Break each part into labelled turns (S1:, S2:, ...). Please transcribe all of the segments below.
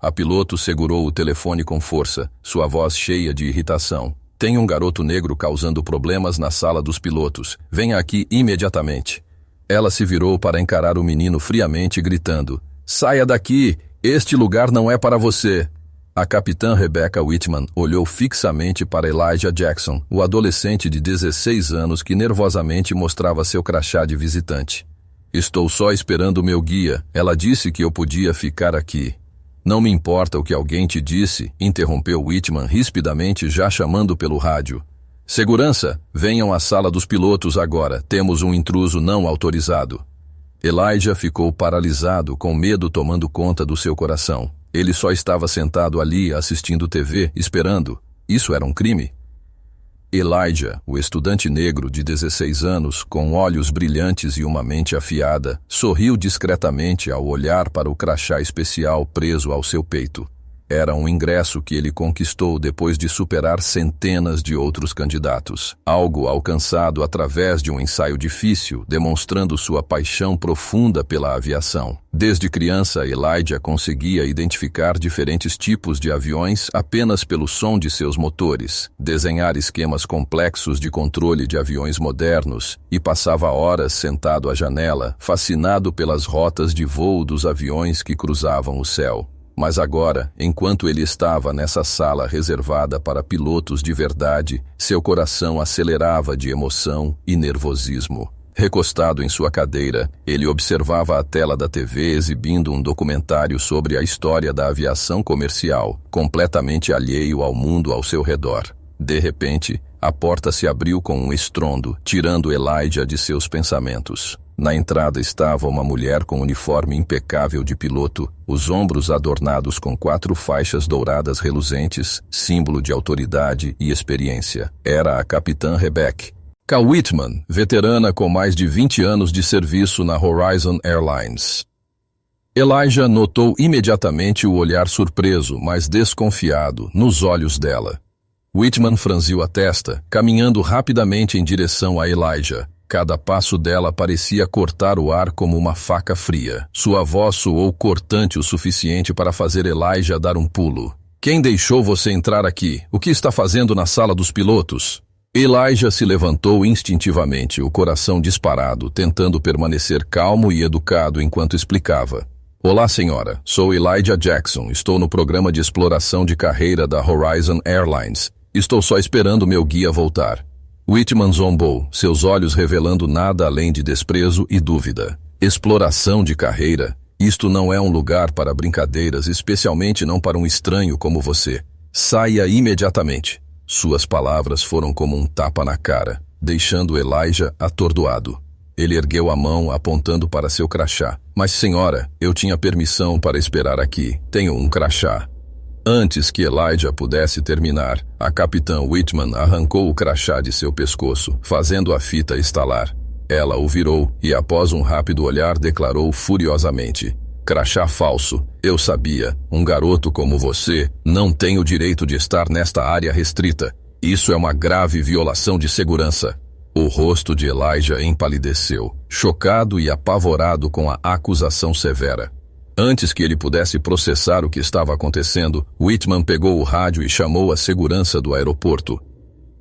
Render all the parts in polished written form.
S1: A piloto segurou o telefone com força, sua voz cheia de irritação. Tem um garoto negro causando problemas na sala dos pilotos. Venha aqui imediatamente. Ela se virou para encarar o menino friamente, gritando: Saia daqui! Este lugar não é para você! A capitã Rebecca Whitman olhou fixamente para Elijah Jackson, o adolescente de 16 anos que nervosamente mostrava seu crachá de visitante. Estou só esperando o meu guia. Ela disse que eu podia ficar aqui. Não me importa o que alguém te disse, interrompeu Whitman rispidamente, já chamando pelo rádio. Segurança, venham à sala dos pilotos agora. Temos um intruso não autorizado. Elijah ficou paralisado, com medo tomando conta do seu coração. Ele só estava sentado ali, assistindo TV, esperando. Isso era um crime? Elijah, o estudante negro de 16 anos, com olhos brilhantes e uma mente afiada, sorriu discretamente ao olhar para o crachá especial preso ao seu peito. Era um ingresso que ele conquistou depois de superar centenas de outros candidatos. Algo alcançado através de um ensaio difícil, demonstrando sua paixão profunda pela aviação. Desde criança, Elijah conseguia identificar diferentes tipos de aviões apenas pelo som de seus motores, desenhar esquemas complexos de controle de aviões modernos e passava horas sentado à janela, fascinado pelas rotas de voo dos aviões que cruzavam o céu. Mas agora, enquanto ele estava nessa sala reservada para pilotos de verdade, seu coração acelerava de emoção e nervosismo. Recostado em sua cadeira, ele observava a tela da TV exibindo um documentário sobre a história da aviação comercial, completamente alheio ao mundo ao seu redor. De repente, a porta se abriu com um estrondo, tirando Elijah de seus pensamentos. Na entrada estava uma mulher com uniforme impecável de piloto, os ombros adornados com 4 faixas douradas reluzentes, símbolo de autoridade e experiência. Era a capitã Rebecca Whitman, veterana com mais de 20 anos de serviço na Horizon Airlines. Elijah notou imediatamente o olhar surpreso, mas desconfiado, nos olhos dela. Whitman franziu a testa, caminhando rapidamente em direção a Elijah. Cada passo dela parecia cortar o ar como uma faca fria. Sua voz soou cortante o suficiente para fazer Elijah dar um pulo. Quem deixou você entrar aqui? O que está fazendo na sala dos pilotos? Elijah se levantou instintivamente, o coração disparado, tentando permanecer calmo e educado enquanto explicava. Olá, senhora. Sou Elijah Jackson. Estou no programa de exploração de carreira da Horizon Airlines. Estou só esperando meu guia voltar. Whitman zombou, seus olhos revelando nada além de desprezo e dúvida. Exploração de carreira? Isto não é um lugar para brincadeiras, especialmente não para um estranho como você. Saia imediatamente. Suas palavras foram como um tapa na cara, deixando Elijah atordoado. Ele ergueu a mão, apontando para seu crachá. Mas, senhora, eu tinha permissão para esperar aqui. Tenho um crachá. Antes que Elijah pudesse terminar, a capitã Whitman arrancou o crachá de seu pescoço, fazendo a fita estalar. Ela o virou e, após um rápido olhar, declarou furiosamente: crachá falso. Eu sabia. Um garoto como você não tem o direito de estar nesta área restrita. Isso é uma grave violação de segurança. O rosto de Elijah empalideceu, chocado e apavorado com a acusação severa. Antes que ele pudesse processar o que estava acontecendo, Whitman pegou o rádio e chamou a segurança do aeroporto.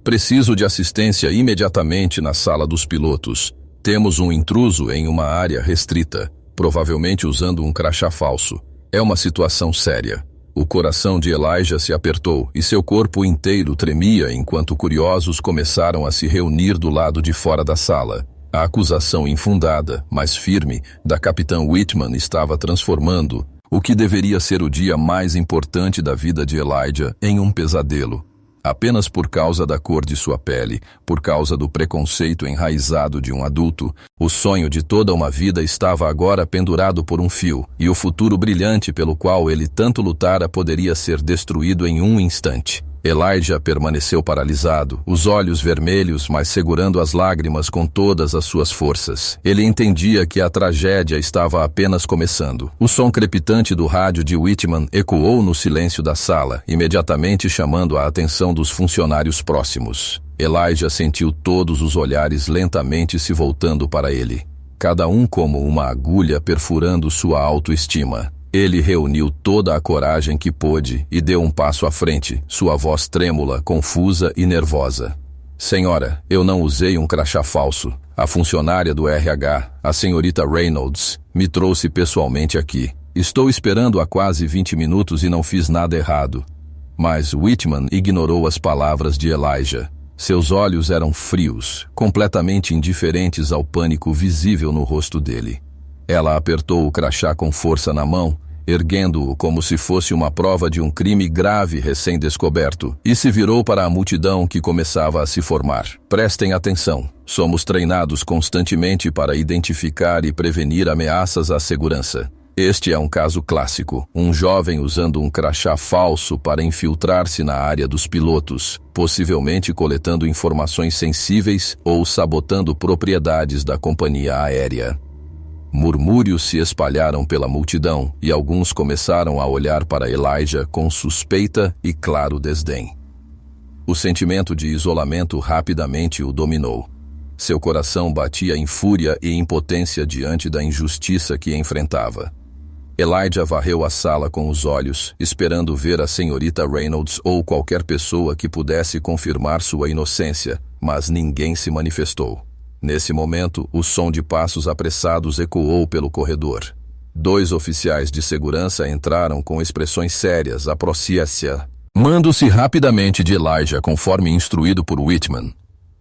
S1: Preciso de assistência imediatamente na sala dos pilotos. Temos um intruso em uma área restrita, provavelmente usando um crachá falso. É uma situação séria. O coração de Elijah se apertou e seu corpo inteiro tremia enquanto curiosos começaram a se reunir do lado de fora da sala. A acusação infundada, mas firme, da capitã Whitman estava transformando o que deveria ser o dia mais importante da vida de Elijah em um pesadelo. Apenas por causa da cor de sua pele, por causa do preconceito enraizado de um adulto, o sonho de toda uma vida estava agora pendurado por um fio, e o futuro brilhante pelo qual ele tanto lutara poderia ser destruído em um instante. Elijah permaneceu paralisado, os olhos vermelhos, mas segurando as lágrimas com todas as suas forças. Ele entendia que a tragédia estava apenas começando. O som crepitante do rádio de Whitman ecoou no silêncio da sala, imediatamente chamando a atenção dos funcionários próximos. Elijah sentiu todos os olhares lentamente se voltando para ele, cada um como uma agulha perfurando sua autoestima. Ele reuniu toda a coragem que pôde e deu um passo à frente, sua voz trêmula, confusa e nervosa. Senhora, eu não usei um crachá falso. A funcionária do RH, a senhorita Reynolds, me trouxe pessoalmente aqui. Estou esperando há quase 20 minutos e não fiz nada errado. Mas Whitman ignorou as palavras de Elijah. Seus olhos eram frios, completamente indiferentes ao pânico visível no rosto dele. Ela apertou o crachá com força na mão, erguendo-o como se fosse uma prova de um crime grave recém-descoberto, e se virou para a multidão que começava a se formar. Prestem atenção. Somos treinados constantemente para identificar e prevenir ameaças à segurança. Este é um caso clássico, um jovem usando um crachá falso para infiltrar-se na área dos pilotos, possivelmente coletando informações sensíveis ou sabotando propriedades da companhia aérea. Murmúrios se espalharam pela multidão e alguns começaram a olhar para Elijah com suspeita e claro desdém. O sentimento de isolamento rapidamente o dominou. Seu coração batia em fúria e impotência diante da injustiça que enfrentava. Elijah varreu a sala com os olhos, esperando ver a senhorita Reynolds ou qualquer pessoa que pudesse confirmar sua inocência, mas ninguém se manifestou. Nesse momento, o som de passos apressados ecoou pelo corredor. 2 oficiais de segurança entraram com expressões sérias, aproxima-se. Mando-se rapidamente de Elijah conforme instruído por Whitman.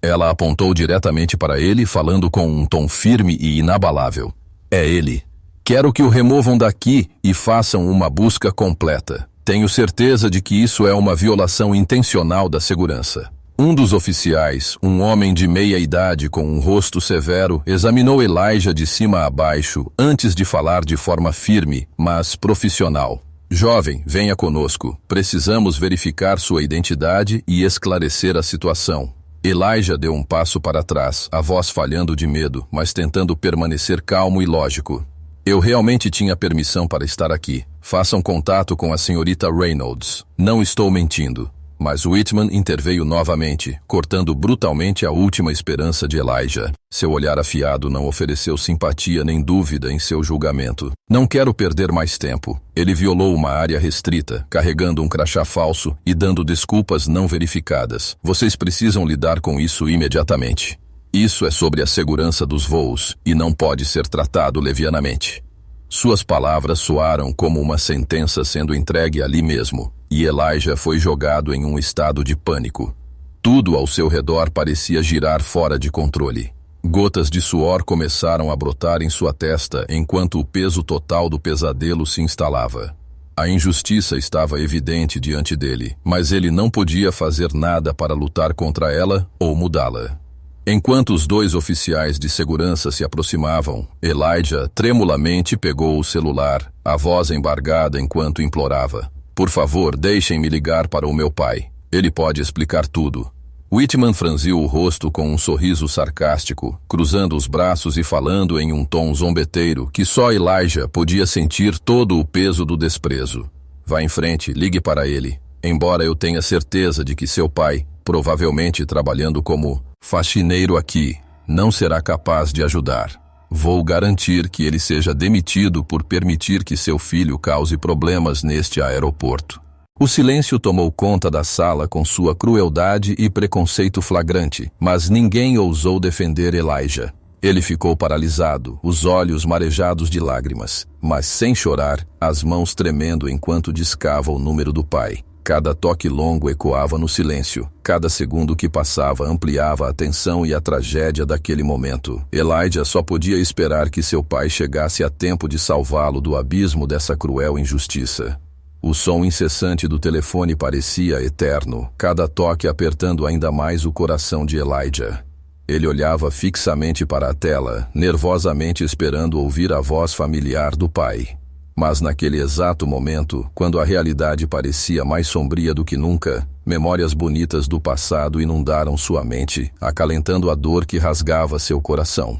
S1: Ela apontou diretamente para ele, falando com um tom firme e inabalável. É ele. Quero que o removam daqui e façam uma busca completa. Tenho certeza de que isso é uma violação intencional da segurança. Um dos oficiais, um homem de meia idade com um rosto severo, examinou Elijah de cima a baixo antes de falar de forma firme, mas profissional. Jovem, venha conosco. Precisamos verificar sua identidade e esclarecer a situação. Elijah deu um passo para trás, a voz falhando de medo, mas tentando permanecer calmo e lógico. Eu realmente tinha permissão para estar aqui. Façam contato com a senhorita Reynolds. Não estou mentindo. Mas Whitman interveio novamente, cortando brutalmente a última esperança de Elijah. Seu olhar afiado não ofereceu simpatia nem dúvida em seu julgamento. Não quero perder mais tempo. Ele violou uma área restrita, carregando um crachá falso e dando desculpas não verificadas. Vocês precisam lidar com isso imediatamente. Isso é sobre a segurança dos voos e não pode ser tratado levianamente. Suas palavras soaram como uma sentença sendo entregue ali mesmo, e Elijah foi jogado em um estado de pânico. Tudo ao seu redor parecia girar fora de controle. Gotas de suor começaram a brotar em sua testa enquanto o peso total do pesadelo se instalava. A injustiça estava evidente diante dele, mas ele não podia fazer nada para lutar contra ela ou mudá-la. Enquanto os 2 oficiais de segurança se aproximavam, Elijah tremulamente pegou o celular, a voz embargada enquanto implorava. Por favor, deixem-me ligar para o meu pai. Ele pode explicar tudo. Whitman franziu o rosto com um sorriso sarcástico, cruzando os braços e falando em um tom zombeteiro que só Elijah podia sentir todo o peso do desprezo. Vá em frente, ligue para ele. Embora eu tenha certeza de que seu pai, provavelmente trabalhando como faxineiro aqui, não será capaz de ajudar. Vou garantir que ele seja demitido por permitir que seu filho cause problemas neste aeroporto. O silêncio tomou conta da sala com sua crueldade e preconceito flagrante, mas ninguém ousou defender Elijah. Ele ficou paralisado, os olhos marejados de lágrimas, mas sem chorar, as mãos tremendo enquanto discava o número do pai. Cada toque longo ecoava no silêncio. Cada segundo que passava ampliava a tensão e a tragédia daquele momento. Elijah só podia esperar que seu pai chegasse a tempo de salvá-lo do abismo dessa cruel injustiça. O som incessante do telefone parecia eterno, cada toque apertando ainda mais o coração de Elijah. Ele olhava fixamente para a tela, nervosamente esperando ouvir a voz familiar do pai. Mas naquele exato momento, quando a realidade parecia mais sombria do que nunca, memórias bonitas do passado inundaram sua mente, acalentando a dor que rasgava seu coração.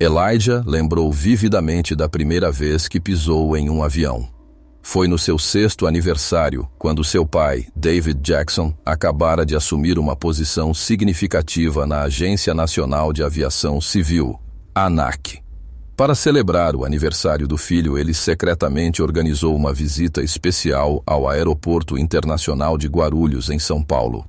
S1: Elijah lembrou vividamente da primeira vez que pisou em um avião. Foi no seu 6º aniversário, quando seu pai, David Jackson, acabara de assumir uma posição significativa na Agência Nacional de Aviação Civil, ANAC. Para celebrar o aniversário do filho, ele secretamente organizou uma visita especial ao Aeroporto Internacional de Guarulhos, em São Paulo.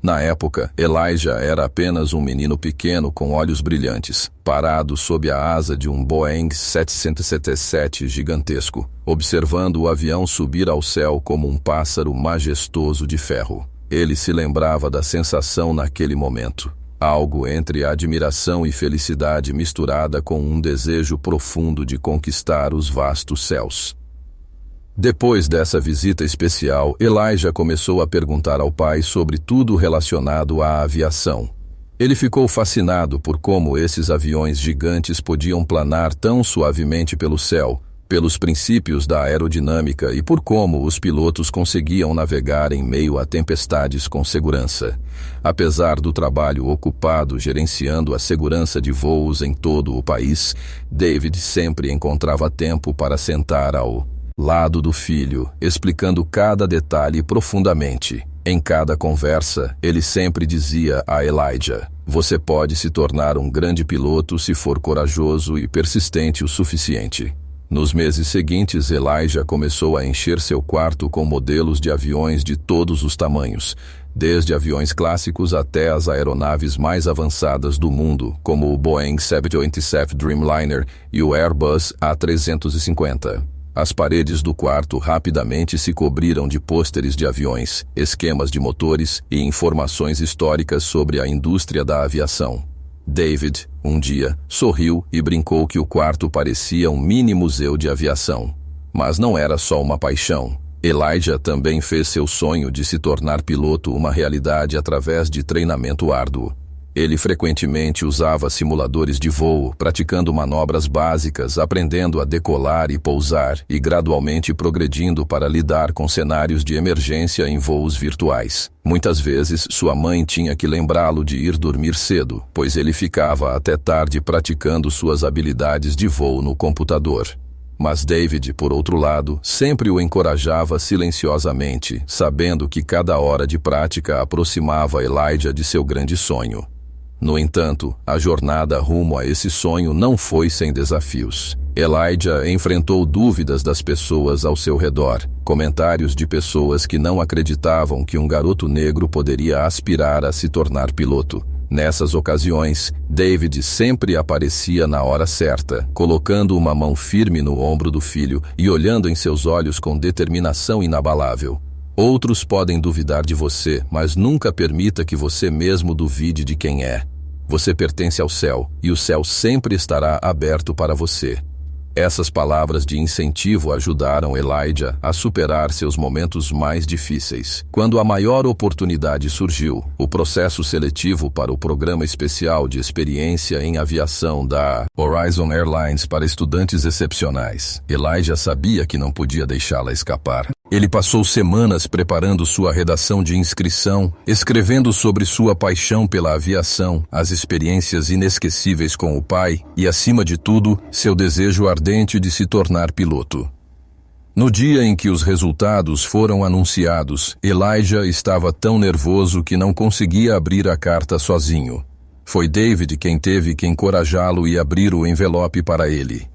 S1: Na época, Elijah era apenas um menino pequeno com olhos brilhantes, parado sob a asa de um Boeing 777 gigantesco, observando o avião subir ao céu como um pássaro majestoso de ferro. Ele se lembrava da sensação naquele momento. Algo entre admiração e felicidade misturada com um desejo profundo de conquistar os vastos céus. Depois dessa visita especial, Elijah começou a perguntar ao pai sobre tudo relacionado à aviação. Ele ficou fascinado por como esses aviões gigantes podiam planar tão suavemente pelo céu, pelos princípios da aerodinâmica e por como os pilotos conseguiam navegar em meio a tempestades com segurança. Apesar do trabalho ocupado gerenciando a segurança de voos em todo o país, David sempre encontrava tempo para sentar ao lado do filho, explicando cada detalhe profundamente. Em cada conversa, ele sempre dizia a Elijah: "Você pode se tornar um grande piloto se for corajoso e persistente o suficiente." Nos meses seguintes, Elijah começou a encher seu quarto com modelos de aviões de todos os tamanhos, desde aviões clássicos até as aeronaves mais avançadas do mundo, como o Boeing 727 Dreamliner e o Airbus A350. As paredes do quarto rapidamente se cobriram de pôsteres de aviões, esquemas de motores e informações históricas sobre a indústria da aviação. David, um dia, sorriu e brincou que o quarto parecia um mini museu de aviação. Mas não era só uma paixão. Elijah também fez seu sonho de se tornar piloto uma realidade através de treinamento árduo. Ele frequentemente usava simuladores de voo, praticando manobras básicas, aprendendo a decolar e pousar e gradualmente progredindo para lidar com cenários de emergência em voos virtuais. Muitas vezes, sua mãe tinha que lembrá-lo de ir dormir cedo, pois ele ficava até tarde praticando suas habilidades de voo no computador. Mas David, por outro lado, sempre o encorajava silenciosamente, sabendo que cada hora de prática aproximava Elijah de seu grande sonho. No entanto, a jornada rumo a esse sonho não foi sem desafios. Elijah enfrentou dúvidas das pessoas ao seu redor, comentários de pessoas que não acreditavam que um garoto negro poderia aspirar a se tornar piloto. Nessas ocasiões, David sempre aparecia na hora certa, colocando uma mão firme no ombro do filho e olhando em seus olhos com determinação inabalável. Outros podem duvidar de você, mas nunca permita que você mesmo duvide de quem é. Você pertence ao céu, e o céu sempre estará aberto para você. Essas palavras de incentivo ajudaram Elijah a superar seus momentos mais difíceis. Quando a maior oportunidade surgiu, o processo seletivo para o programa especial de experiência em aviação da Horizon Airlines para estudantes excepcionais, Elijah sabia que não podia deixá-la escapar. Ele passou semanas preparando sua redação de inscrição, escrevendo sobre sua paixão pela aviação, as experiências inesquecíveis com o pai e, acima de tudo, seu desejo ardente de se tornar piloto. No dia em que os resultados foram anunciados, Elijah estava tão nervoso que não conseguia abrir a carta sozinho. Foi David quem teve que encorajá-lo e abrir o envelope para ele.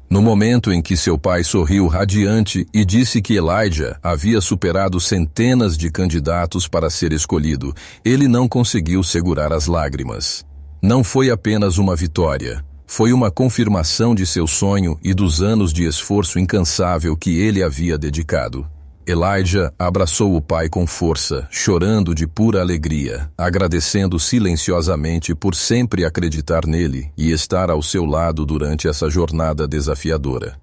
S1: No momento em que seu pai sorriu radiante e disse que Elijah havia superado centenas de candidatos para ser escolhido, ele não conseguiu segurar as lágrimas. Não foi apenas uma vitória, foi uma confirmação de seu sonho e dos anos de esforço incansável que ele havia dedicado. Elijah abraçou o pai com força, chorando de pura alegria, agradecendo silenciosamente por sempre acreditar nele e estar ao seu lado durante essa jornada desafiadora.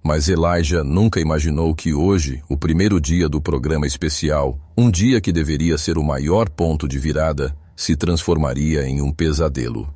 S1: Mas Elijah nunca imaginou que hoje, o primeiro dia do programa especial, um dia que deveria ser o maior ponto de virada, se transformaria em um pesadelo.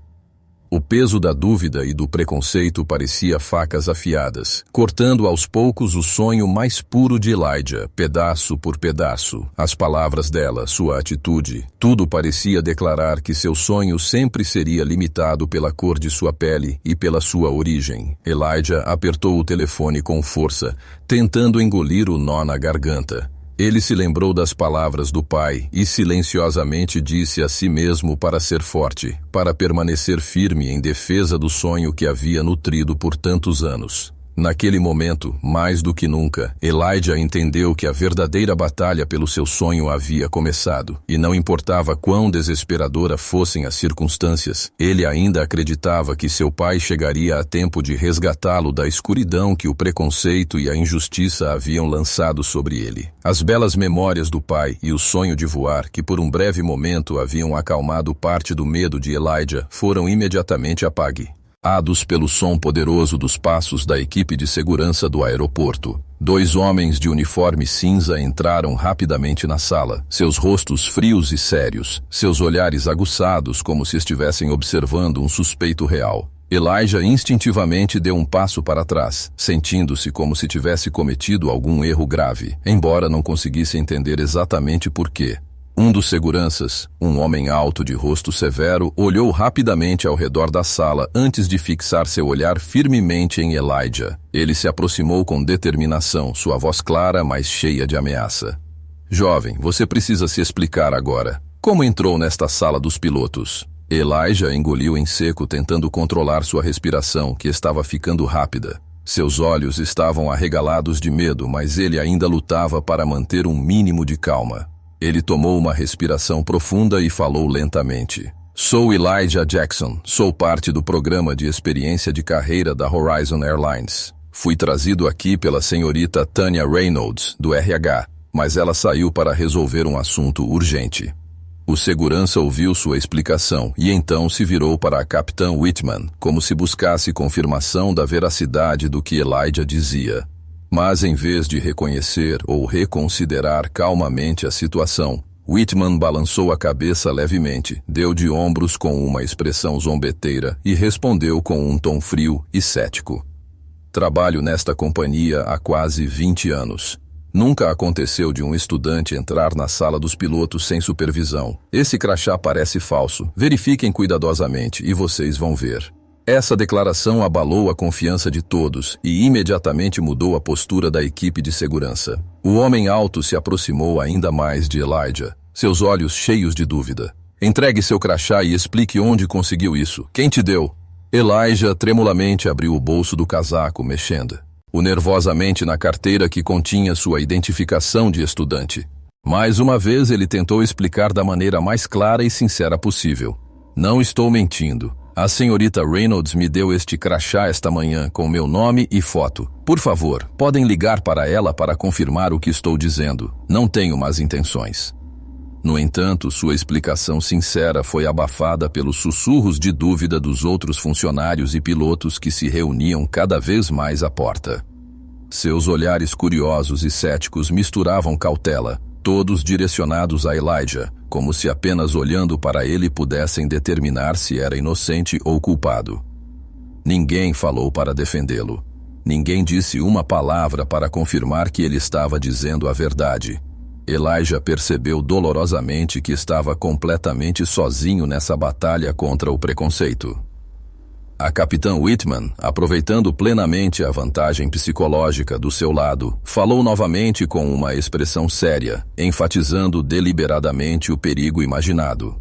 S1: O peso da dúvida e do preconceito parecia facas afiadas, cortando aos poucos o sonho mais puro de Elijah, pedaço por pedaço. As palavras dela, sua atitude, tudo parecia declarar que seu sonho sempre seria limitado pela cor de sua pele e pela sua origem. Elijah apertou o telefone com força, tentando engolir o nó na garganta. Ele se lembrou das palavras do pai e silenciosamente disse a si mesmo para ser forte, para permanecer firme em defesa do sonho que havia nutrido por tantos anos. Naquele momento, mais do que nunca, Elijah entendeu que a verdadeira batalha pelo seu sonho havia começado, e não importava quão desesperadoras fossem as circunstâncias, ele ainda acreditava que seu pai chegaria a tempo de resgatá-lo da escuridão que o preconceito e a injustiça haviam lançado sobre ele. As belas memórias do pai e o sonho de voar, que por um breve momento haviam acalmado parte do medo de Elijah, foram imediatamente apagues. Pelo som poderoso dos passos da equipe de segurança do aeroporto. 2 homens de uniforme cinza entraram rapidamente na sala, seus rostos frios e sérios, seus olhares aguçados como se estivessem observando um suspeito real. Elijah instintivamente deu um passo para trás, sentindo-se como se tivesse cometido algum erro grave, embora não conseguisse entender exatamente por quê. Um dos seguranças, um homem alto de rosto severo, olhou rapidamente ao redor da sala antes de fixar seu olhar firmemente em Elijah. Ele se aproximou com determinação, sua voz clara, mas cheia de ameaça. Jovem, você precisa se explicar agora. Como entrou nesta sala dos pilotos? Elijah engoliu em seco, tentando controlar sua respiração, que estava ficando rápida. Seus olhos estavam arregalados de medo, mas ele ainda lutava para manter um mínimo de calma. Ele tomou uma respiração profunda e falou lentamente. Sou Elijah Jackson, sou parte do programa de experiência de carreira da Horizon Airlines. Fui trazido aqui pela senhorita Tanya Reynolds, do RH, mas ela saiu para resolver um assunto urgente. O segurança ouviu sua explicação e então se virou para a capitã Whitman, como se buscasse confirmação da veracidade do que Elijah dizia. Mas em vez de reconhecer ou reconsiderar calmamente a situação, Whitman balançou a cabeça levemente, deu de ombros com uma expressão zombeteira e respondeu com um tom frio e cético. Trabalho nesta companhia há quase 20 anos. Nunca aconteceu de um estudante entrar na sala dos pilotos sem supervisão. Esse crachá parece falso. Verifiquem cuidadosamente e vocês vão ver. Essa declaração abalou a confiança de todos e imediatamente mudou a postura da equipe de segurança. O homem alto se aproximou ainda mais de Elijah, seus olhos cheios de dúvida. Entregue seu crachá e explique onde conseguiu isso. Quem te deu? Elijah tremulamente abriu o bolso do casaco, mexendo-o nervosamente na carteira que continha sua identificação de estudante. Mais uma vez ele tentou explicar da maneira mais clara e sincera possível. Não estou mentindo. A senhorita Reynolds me deu este crachá esta manhã com meu nome e foto. Por favor, podem ligar para ela para confirmar o que estou dizendo. Não tenho más intenções. No entanto, sua explicação sincera foi abafada pelos sussurros de dúvida dos outros funcionários e pilotos que se reuniam cada vez mais à porta. Seus olhares curiosos e céticos misturavam cautela, todos direcionados a Elijah, como se apenas olhando para ele pudessem determinar se era inocente ou culpado. Ninguém falou para defendê-lo. Ninguém disse uma palavra para confirmar que ele estava dizendo a verdade. Elijah percebeu dolorosamente que estava completamente sozinho nessa batalha contra o preconceito. A capitã Whitman, aproveitando plenamente a vantagem psicológica do seu lado, falou novamente com uma expressão séria, enfatizando deliberadamente o perigo imaginado.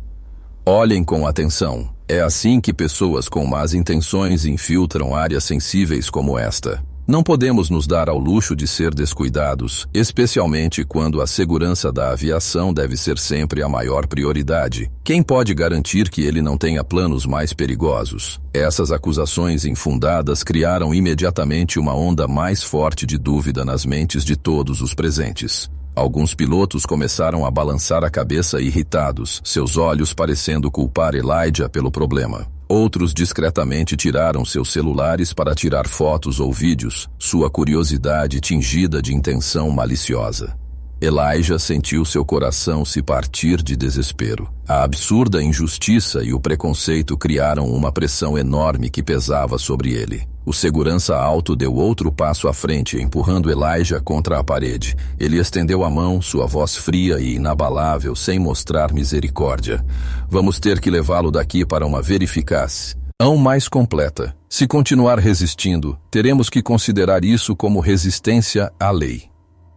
S1: Olhem com atenção. É assim que pessoas com más intenções infiltram áreas sensíveis como esta. Não podemos nos dar ao luxo de ser descuidados, especialmente quando a segurança da aviação deve ser sempre a maior prioridade. Quem pode garantir que ele não tenha planos mais perigosos? Essas acusações infundadas criaram imediatamente uma onda mais forte de dúvida nas mentes de todos os presentes. Alguns pilotos começaram a balançar a cabeça irritados, seus olhos parecendo culpar Elijah pelo problema. Outros discretamente tiraram seus celulares para tirar fotos ou vídeos, sua curiosidade tingida de intenção maliciosa. Elijah sentiu seu coração se partir de desespero. A absurda injustiça e o preconceito criaram uma pressão enorme que pesava sobre ele. O segurança alto deu outro passo à frente, empurrando Elijah contra a parede. Ele estendeu a mão, sua voz fria e inabalável, sem mostrar misericórdia. Vamos ter que levá-lo daqui para uma verificação mais completa. Se continuar resistindo, teremos que considerar isso como resistência à lei.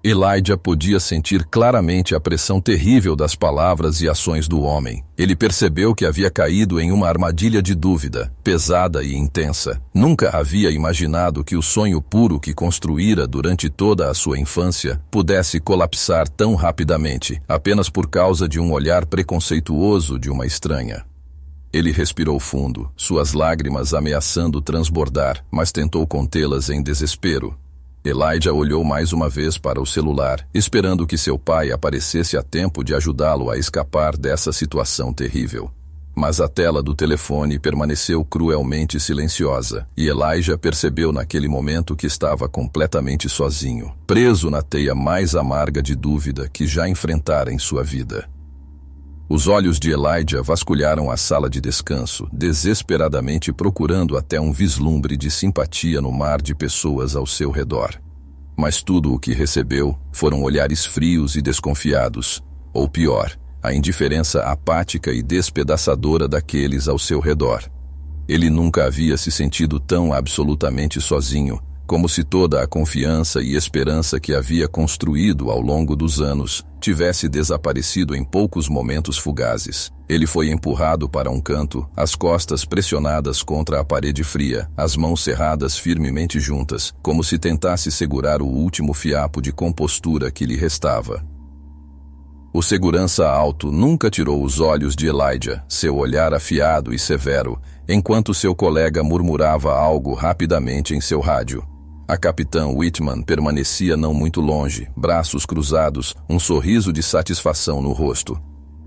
S1: Elijah podia sentir claramente a pressão terrível das palavras e ações do homem. Ele percebeu que havia caído em uma armadilha de dúvida, pesada e intensa. Nunca havia imaginado que o sonho puro que construíra durante toda a sua infância pudesse colapsar tão rapidamente, apenas por causa de um olhar preconceituoso de uma estranha. Ele respirou fundo, suas lágrimas ameaçando transbordar, mas tentou contê-las em desespero. Elijah olhou mais uma vez para o celular, esperando que seu pai aparecesse a tempo de ajudá-lo a escapar dessa situação terrível. Mas a tela do telefone permaneceu cruelmente silenciosa, e Elijah percebeu naquele momento que estava completamente sozinho, preso na teia mais amarga de dúvida que já enfrentara em sua vida. Os olhos de Elijah vasculharam a sala de descanso, desesperadamente procurando até um vislumbre de simpatia no mar de pessoas ao seu redor. Mas tudo o que recebeu foram olhares frios e desconfiados, ou pior, a indiferença apática e despedaçadora daqueles ao seu redor. Ele nunca havia se sentido tão absolutamente sozinho, como se toda a confiança e esperança que havia construído ao longo dos anos tivesse desaparecido em poucos momentos fugazes. Ele foi empurrado para um canto, as costas pressionadas contra a parede fria, as mãos cerradas firmemente juntas, como se tentasse segurar o último fiapo de compostura que lhe restava. O segurança alto nunca tirou os olhos de Elijah, seu olhar afiado e severo, enquanto seu colega murmurava algo rapidamente em seu rádio. A capitã Whitman permanecia não muito longe, braços cruzados, um sorriso de satisfação no rosto.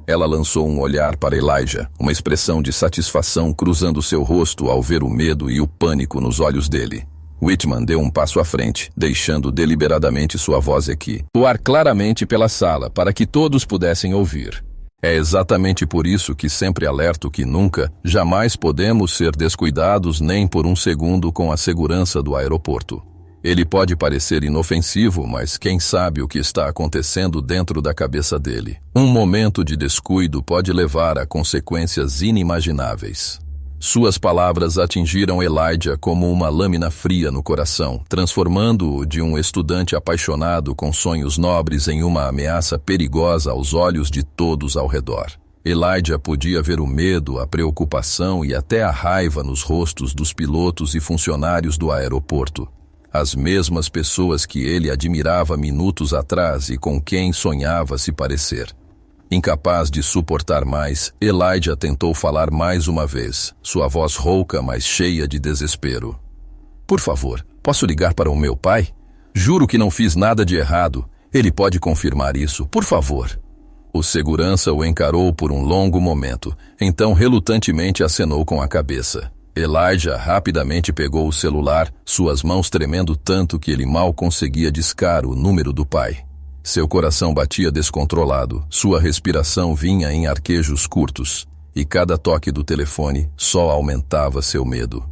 S1: Ela lançou um olhar para Elijah, uma expressão de satisfação cruzando seu rosto ao ver o medo e o pânico nos olhos dele. Whitman deu um passo à frente, deixando deliberadamente sua voz ecoar claramente pela sala para que todos pudessem ouvir. É exatamente por isso que sempre alerto que nunca, jamais podemos ser descuidados nem por um segundo com a segurança do aeroporto. Ele pode parecer inofensivo, mas quem sabe o que está acontecendo dentro da cabeça dele. Um momento de descuido pode levar a consequências inimagináveis. Suas palavras atingiram Elijah como uma lâmina fria no coração, transformando-o de um estudante apaixonado com sonhos nobres em uma ameaça perigosa aos olhos de todos ao redor. Elijah podia ver o medo, a preocupação e até a raiva nos rostos dos pilotos e funcionários do aeroporto. As mesmas pessoas que ele admirava minutos atrás e com quem sonhava se parecer. Incapaz de suportar mais, Elijah tentou falar mais uma vez, sua voz rouca, mas cheia de desespero. Por favor, posso ligar para o meu pai? Juro que não fiz nada de errado. Ele pode confirmar isso, por favor. O segurança o encarou por um longo momento, então relutantemente acenou com a cabeça. Elijah rapidamente pegou o celular, suas mãos tremendo tanto que ele mal conseguia discar o número do pai. Seu coração batia descontrolado, sua respiração vinha em arquejos curtos, e cada toque do telefone só aumentava seu medo.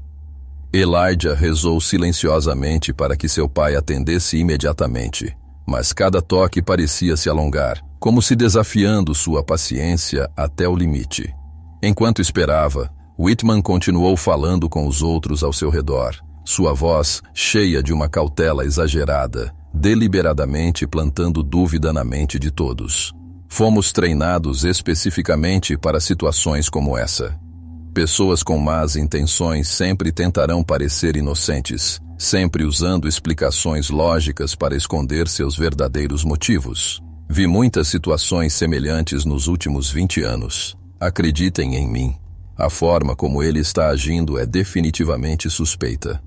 S1: Elijah rezou silenciosamente para que seu pai atendesse imediatamente, mas cada toque parecia se alongar, como se desafiando sua paciência até o limite. Enquanto esperava, Whitman continuou falando com os outros ao seu redor, sua voz cheia de uma cautela exagerada, deliberadamente plantando dúvida na mente de todos. Fomos treinados especificamente para situações como essa. Pessoas com más intenções sempre tentarão parecer inocentes, sempre usando explicações lógicas para esconder seus verdadeiros motivos. Vi muitas situações semelhantes nos últimos 20 anos. Acreditem em mim. A forma como ele está agindo é definitivamente suspeita.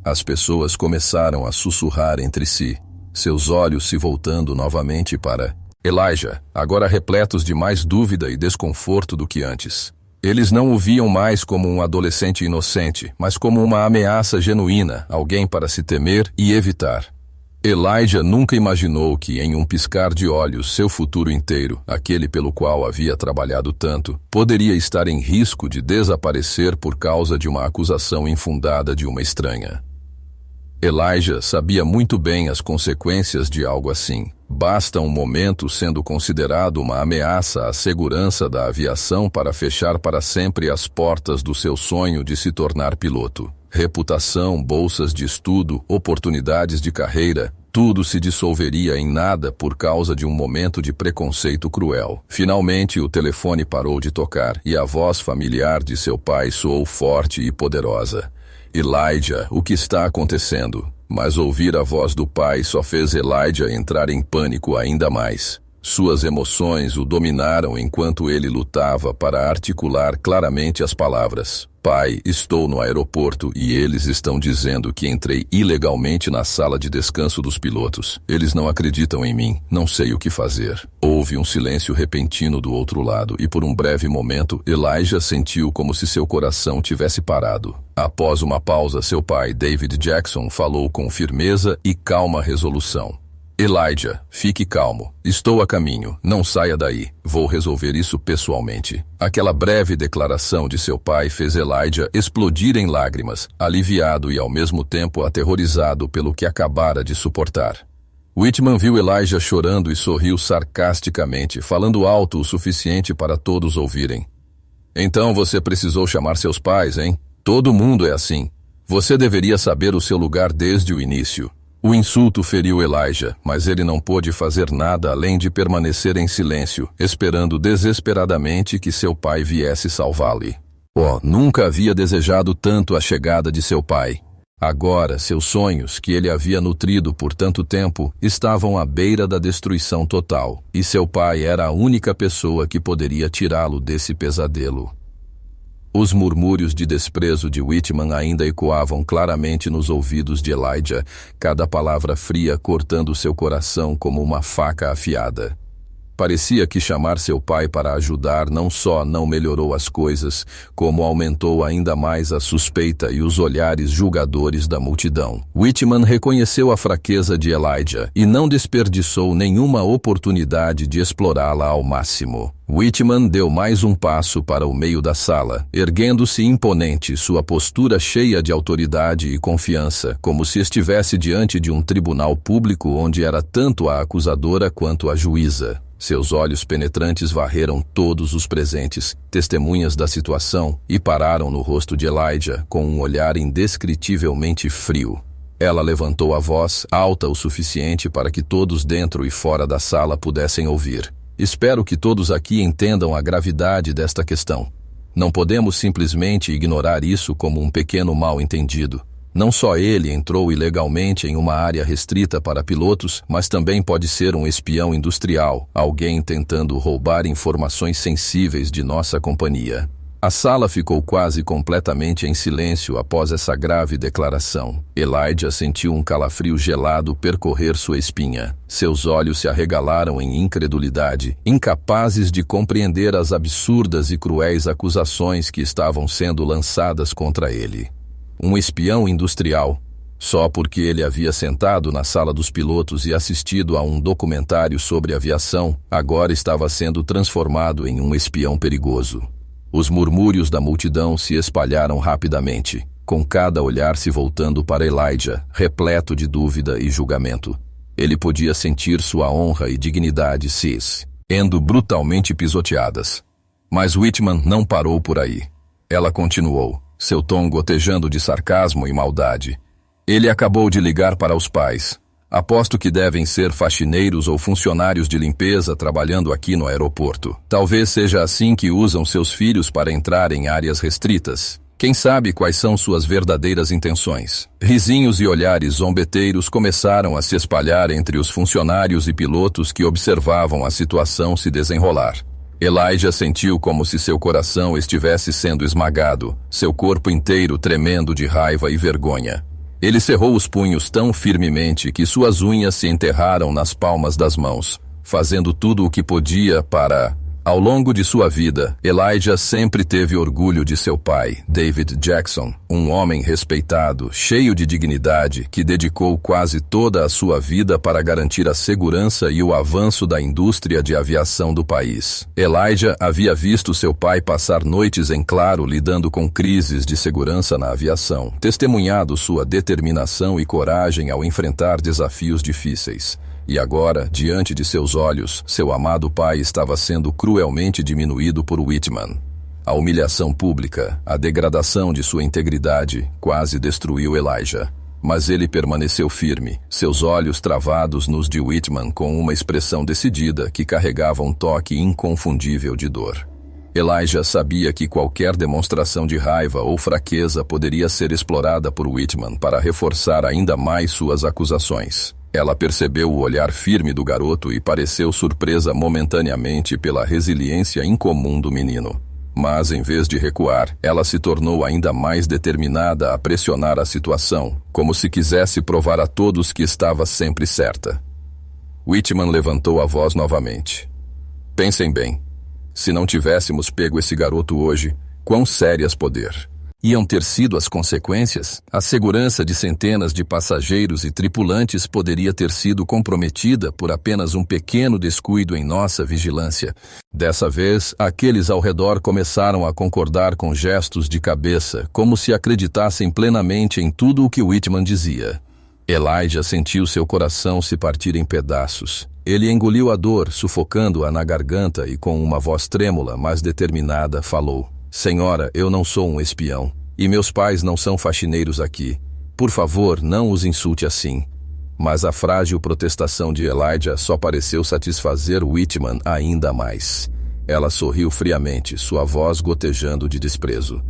S1: As pessoas começaram a sussurrar entre si, seus olhos se voltando novamente para Elijah, agora repletos de mais dúvida e desconforto do que antes. Eles não o viam mais como um adolescente inocente, mas como uma ameaça genuína, alguém para se temer e evitar. Elijah nunca imaginou que, em um piscar de olhos, seu futuro inteiro, aquele pelo qual havia trabalhado tanto, poderia estar em risco de desaparecer por causa de uma acusação infundada de uma estranha. Elijah sabia muito bem as consequências de algo assim. Basta um momento sendo considerado uma ameaça à segurança da aviação para fechar para sempre as portas do seu sonho de se tornar piloto. Reputação, bolsas de estudo, oportunidades de carreira, Tudo se dissolveria em nada por causa de um momento de preconceito cruel. Finalmente, o telefone parou de tocar e a voz familiar de seu pai soou forte e poderosa. Elijah, o que está acontecendo? Mas ouvir a voz do pai só fez Elijah entrar em pânico ainda mais. Suas emoções o dominaram enquanto ele lutava para articular claramente as palavras. Pai, estou no aeroporto e eles estão dizendo que entrei ilegalmente na sala de descanso dos pilotos. Eles não acreditam em mim. Não sei o que fazer. Houve um silêncio repentino do outro lado e por um breve momento, Elijah sentiu como se seu coração tivesse parado. Após uma pausa, seu pai, David Jackson, falou com firmeza e calma resolução. Elijah, fique calmo. Estou a caminho. Não saia daí. Vou resolver isso pessoalmente. Aquela breve declaração de seu pai fez Elijah explodir em lágrimas, aliviado e ao mesmo tempo aterrorizado pelo que acabara de suportar. Whitman viu Elijah chorando e sorriu sarcasticamente, falando alto o suficiente para todos ouvirem. Então você precisou chamar seus pais, hein? Todo mundo é assim. Você deveria saber o seu lugar desde o início. O insulto feriu Elijah, mas ele não pôde fazer nada além de permanecer em silêncio, esperando desesperadamente que seu pai viesse salvá-lo. Nunca havia desejado tanto a chegada de seu pai. Agora, seus sonhos, que ele havia nutrido por tanto tempo, estavam à beira da destruição total, e seu pai era a única pessoa que poderia tirá-lo desse pesadelo. Os murmúrios de desprezo de Whitman ainda ecoavam claramente nos ouvidos de Elijah, cada palavra fria cortando seu coração como uma faca afiada. Parecia que chamar seu pai para ajudar não só não melhorou as coisas, como aumentou ainda mais a suspeita e os olhares julgadores da multidão. Whitman reconheceu a fraqueza de Elijah e não desperdiçou nenhuma oportunidade de explorá-la ao máximo. Whitman deu mais um passo para o meio da sala, erguendo-se imponente, sua postura cheia de autoridade e confiança, como se estivesse diante de um tribunal público onde era tanto a acusadora quanto a juíza. Seus olhos penetrantes varreram todos os presentes, testemunhas da situação, e pararam no rosto de Elijah com um olhar indescritivelmente frio. Ela levantou a voz, alta o suficiente para que todos dentro e fora da sala pudessem ouvir. Espero que todos aqui entendam a gravidade desta questão. Não podemos simplesmente ignorar isso como um pequeno mal-entendido. Não só ele entrou ilegalmente em uma área restrita para pilotos, mas também pode ser um espião industrial, alguém tentando roubar informações sensíveis de nossa companhia. A sala ficou quase completamente em silêncio após essa grave declaração. Elijah sentiu um calafrio gelado percorrer sua espinha. Seus olhos se arregalaram em incredulidade, incapazes de compreender as absurdas e cruéis acusações que estavam sendo lançadas contra ele. Um espião industrial, só porque ele havia sentado na sala dos pilotos e assistido a um documentário sobre aviação, agora estava sendo transformado em um espião perigoso. Os murmúrios da multidão se espalharam rapidamente, com cada olhar se voltando para Elijah, repleto de dúvida e julgamento. Ele podia sentir sua honra e dignidade sendo brutalmente pisoteadas. Mas Whitman não parou por aí. Ela continuou, seu tom gotejando de sarcasmo e maldade. Ele acabou de ligar para os pais. Aposto que devem ser faxineiros ou funcionários de limpeza trabalhando aqui no aeroporto. Talvez seja assim que usam seus filhos para entrar em áreas restritas. Quem sabe quais são suas verdadeiras intenções? Risinhos e olhares zombeteiros começaram a se espalhar entre os funcionários e pilotos que observavam a situação se desenrolar. Elijah sentiu como se seu coração estivesse sendo esmagado, seu corpo inteiro tremendo de raiva e vergonha. Ele cerrou os punhos tão firmemente que suas unhas se enterraram nas palmas das mãos, fazendo tudo o que podia para... Ao longo de sua vida, Elijah sempre teve orgulho de seu pai, David Jackson, um homem respeitado, cheio de dignidade, que dedicou quase toda a sua vida para garantir a segurança e o avanço da indústria de aviação do país. Elijah havia visto seu pai passar noites em claro lidando com crises de segurança na aviação, testemunhado sua determinação e coragem ao enfrentar desafios difíceis. E agora, diante de seus olhos, seu amado pai estava sendo cruelmente diminuído por Whitman. A humilhação pública, a degradação de sua integridade, quase destruiu Elijah. Mas ele permaneceu firme, seus olhos travados nos de Whitman com uma expressão decidida que carregava um toque inconfundível de dor. Elijah sabia que qualquer demonstração de raiva ou fraqueza poderia ser explorada por Whitman para reforçar ainda mais suas acusações. Ela percebeu o olhar firme do garoto e pareceu surpresa momentaneamente pela resiliência incomum do menino. Mas, em vez de recuar, ela se tornou ainda mais determinada a pressionar a situação, como se quisesse provar a todos que estava sempre certa. Whitman levantou a voz novamente. Pensem bem. Se não tivéssemos pego esse garoto hoje, quão sérias iam ter sido as consequências? A segurança de centenas de passageiros e tripulantes poderia ter sido comprometida por apenas um pequeno descuido em nossa vigilância. Dessa vez, aqueles ao redor começaram a concordar com gestos de cabeça, como se acreditassem plenamente em tudo o que Whitman dizia. Elijah sentiu seu coração se partir em pedaços. Ele engoliu a dor, sufocando-a na garganta e com uma voz trêmula, mas determinada, falou: Senhora, eu não sou um espião, e meus pais não são faxineiros aqui. Por favor, não os insulte assim. Mas a frágil protestação de Elijah só pareceu satisfazer Whitman ainda mais. Ela sorriu friamente, sua voz gotejando de desprezo.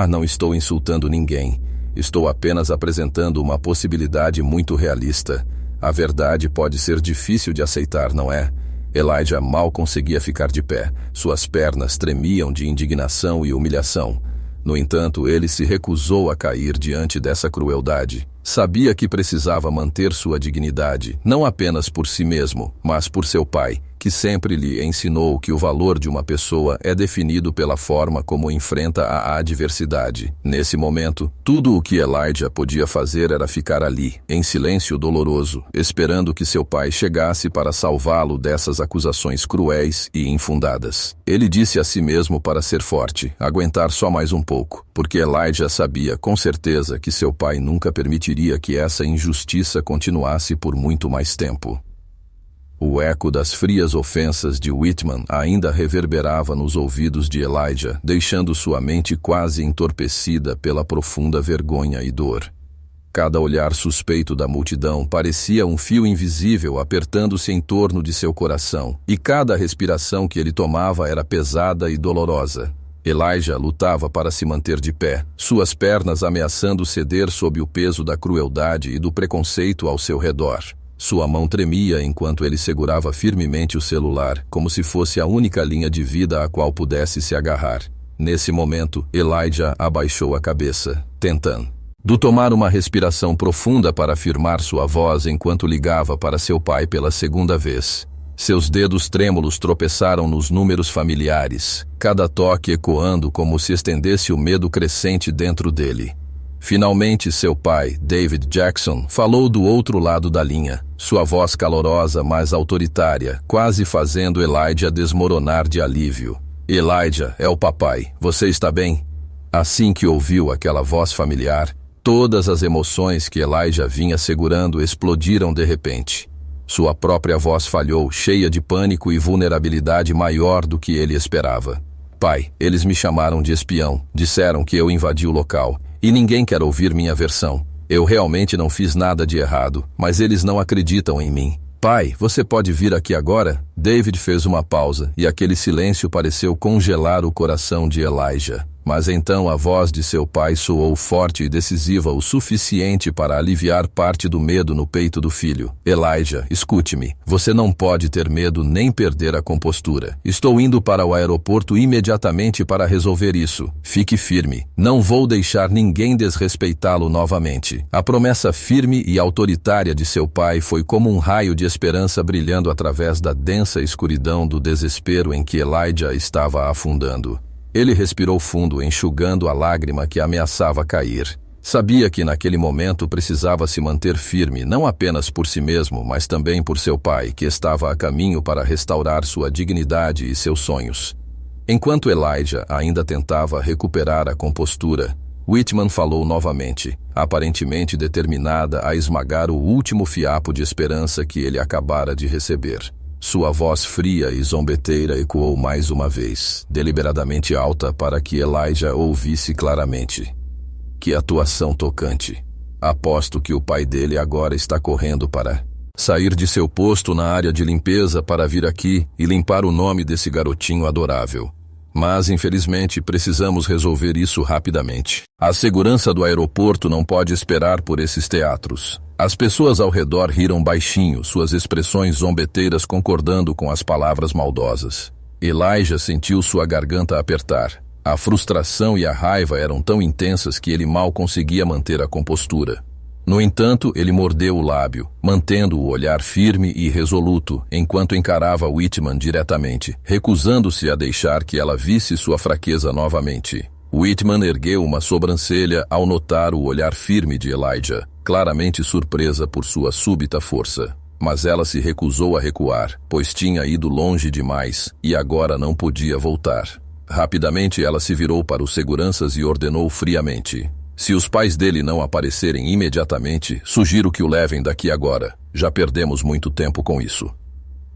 S1: Não estou insultando ninguém. Estou apenas apresentando uma possibilidade muito realista. A verdade pode ser difícil de aceitar, não é? Elijah mal conseguia ficar de pé. Suas pernas tremiam de indignação e humilhação. No entanto, ele se recusou a cair diante dessa crueldade. Sabia que precisava manter sua dignidade, não apenas por si mesmo, mas por seu pai, que sempre lhe ensinou que o valor de uma pessoa é definido pela forma como enfrenta a adversidade. Nesse momento, tudo o que Elijah podia fazer era ficar ali, em silêncio doloroso, esperando que seu pai chegasse para salvá-lo dessas acusações cruéis e infundadas. Ele disse a si mesmo para ser forte, aguentar só mais um pouco, porque Elijah sabia com certeza que seu pai nunca permitiria que essa injustiça continuasse por muito mais tempo. O eco das frias ofensas de Whitman ainda reverberava nos ouvidos de Elijah, deixando sua mente quase entorpecida pela profunda vergonha e dor. Cada olhar suspeito da multidão parecia um fio invisível apertando-se em torno de seu coração, e cada respiração que ele tomava era pesada e dolorosa. Elijah lutava para se manter de pé, suas pernas ameaçando ceder sob o peso da crueldade e do preconceito ao seu redor. Sua mão tremia enquanto ele segurava firmemente o celular, como se fosse a única linha de vida a qual pudesse se agarrar. Nesse momento, Elijah abaixou a cabeça, tentando tomar uma respiração profunda para afirmar sua voz enquanto ligava para seu pai pela segunda vez. Seus dedos trêmulos tropeçaram nos números familiares, cada toque ecoando como se estendesse o medo crescente dentro dele. Finalmente, seu pai, David Jackson, falou do outro lado da linha, sua voz calorosa, mas autoritária, quase fazendo Elijah desmoronar de alívio. Elijah, é o papai, você está bem? Assim que ouviu aquela voz familiar, todas as emoções que Elijah vinha segurando explodiram de repente. Sua própria voz falhou, cheia de pânico e vulnerabilidade maior do que ele esperava. Pai, eles me chamaram de espião, disseram que eu invadi o local, e ninguém quer ouvir minha versão. Eu realmente não fiz nada de errado, mas eles não acreditam em mim. Pai, você pode vir aqui agora? David fez uma pausa, e aquele silêncio pareceu congelar o coração de Elijah. Mas então a voz de seu pai soou forte e decisiva o suficiente para aliviar parte do medo no peito do filho. Elijah, escute-me. Você não pode ter medo nem perder a compostura. Estou indo para o aeroporto imediatamente para resolver isso. Fique firme. Não vou deixar ninguém desrespeitá-lo novamente. A promessa firme e autoritária de seu pai foi como um raio de esperança brilhando através da densa escuridão do desespero em que Elijah estava afundando. Ele respirou fundo, enxugando a lágrima que ameaçava cair. Sabia que naquele momento precisava se manter firme, não apenas por si mesmo, mas também por seu pai, que estava a caminho para restaurar sua dignidade e seus sonhos. Enquanto Elijah ainda tentava recuperar a compostura, Whitman falou novamente, aparentemente determinada a esmagar o último fiapo de esperança que ele acabara de receber. Sua voz fria e zombeteira ecoou mais uma vez, deliberadamente alta para que Elijah ouvisse claramente. Que atuação tocante! Aposto que o pai dele agora está correndo para sair de seu posto na área de limpeza para vir aqui e limpar o nome desse garotinho adorável. Mas, infelizmente, precisamos resolver isso rapidamente. A segurança do aeroporto não pode esperar por esses teatros. As pessoas ao redor riram baixinho, suas expressões zombeteiras concordando com as palavras maldosas. Elijah sentiu sua garganta apertar. A frustração e a raiva eram tão intensas que ele mal conseguia manter a compostura. No entanto, ele mordeu o lábio, mantendo o olhar firme e resoluto, enquanto encarava Whitman diretamente, recusando-se a deixar que ela visse sua fraqueza novamente. Whitman ergueu uma sobrancelha ao notar o olhar firme de Elijah, claramente surpresa por sua súbita força. Mas ela se recusou a recuar, pois tinha ido longe demais e agora não podia voltar. Rapidamente ela se virou para os seguranças e ordenou friamente: se os pais dele não aparecerem imediatamente, sugiro que o levem daqui agora. Já perdemos muito tempo com isso.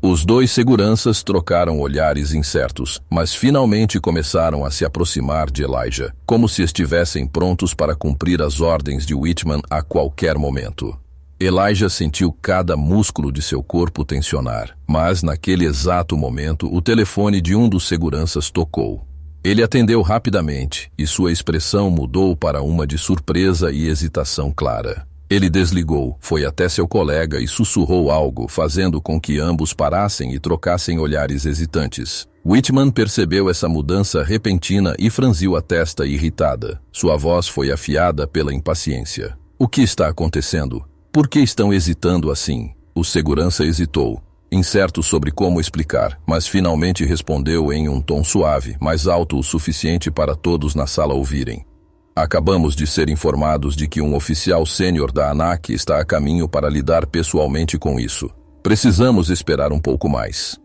S1: Os dois seguranças trocaram olhares incertos, mas finalmente começaram a se aproximar de Elijah, como se estivessem prontos para cumprir as ordens de Whitman a qualquer momento. Elijah sentiu cada músculo de seu corpo tensionar, mas naquele exato momento o telefone de um dos seguranças tocou. Ele atendeu rapidamente e sua expressão mudou para uma de surpresa e hesitação clara. Ele desligou, foi até seu colega e sussurrou algo, fazendo com que ambos parassem e trocassem olhares hesitantes. Whitman percebeu essa mudança repentina e franziu a testa irritada. Sua voz foi afiada pela impaciência. O que está acontecendo? Por que estão hesitando assim? O segurança hesitou, incerto sobre como explicar, mas finalmente respondeu em um tom suave, mais alto o suficiente para todos na sala ouvirem. Acabamos de ser informados de que um oficial sênior da ANAC está a caminho para lidar pessoalmente com isso. Precisamos esperar um pouco mais.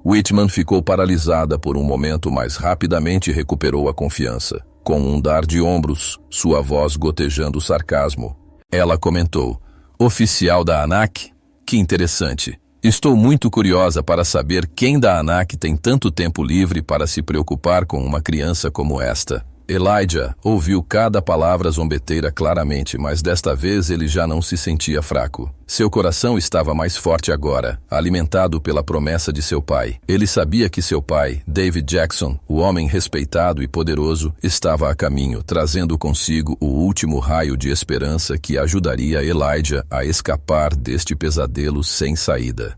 S1: Whitman ficou paralisada por um momento, mas rapidamente recuperou a confiança. Com um dar de ombros, sua voz gotejando sarcasmo, ela comentou: oficial da ANAC? Que interessante. Estou muito curiosa para saber quem da ANAC tem tanto tempo livre para se preocupar com uma criança como esta. Elijah ouviu cada palavra zombeteira claramente, mas desta vez ele já não se sentia fraco. Seu coração estava mais forte agora, alimentado pela promessa de seu pai. Ele sabia que seu pai, David Jackson, o homem respeitado e poderoso, estava a caminho, trazendo consigo o último raio de esperança que ajudaria Elijah a escapar deste pesadelo sem saída.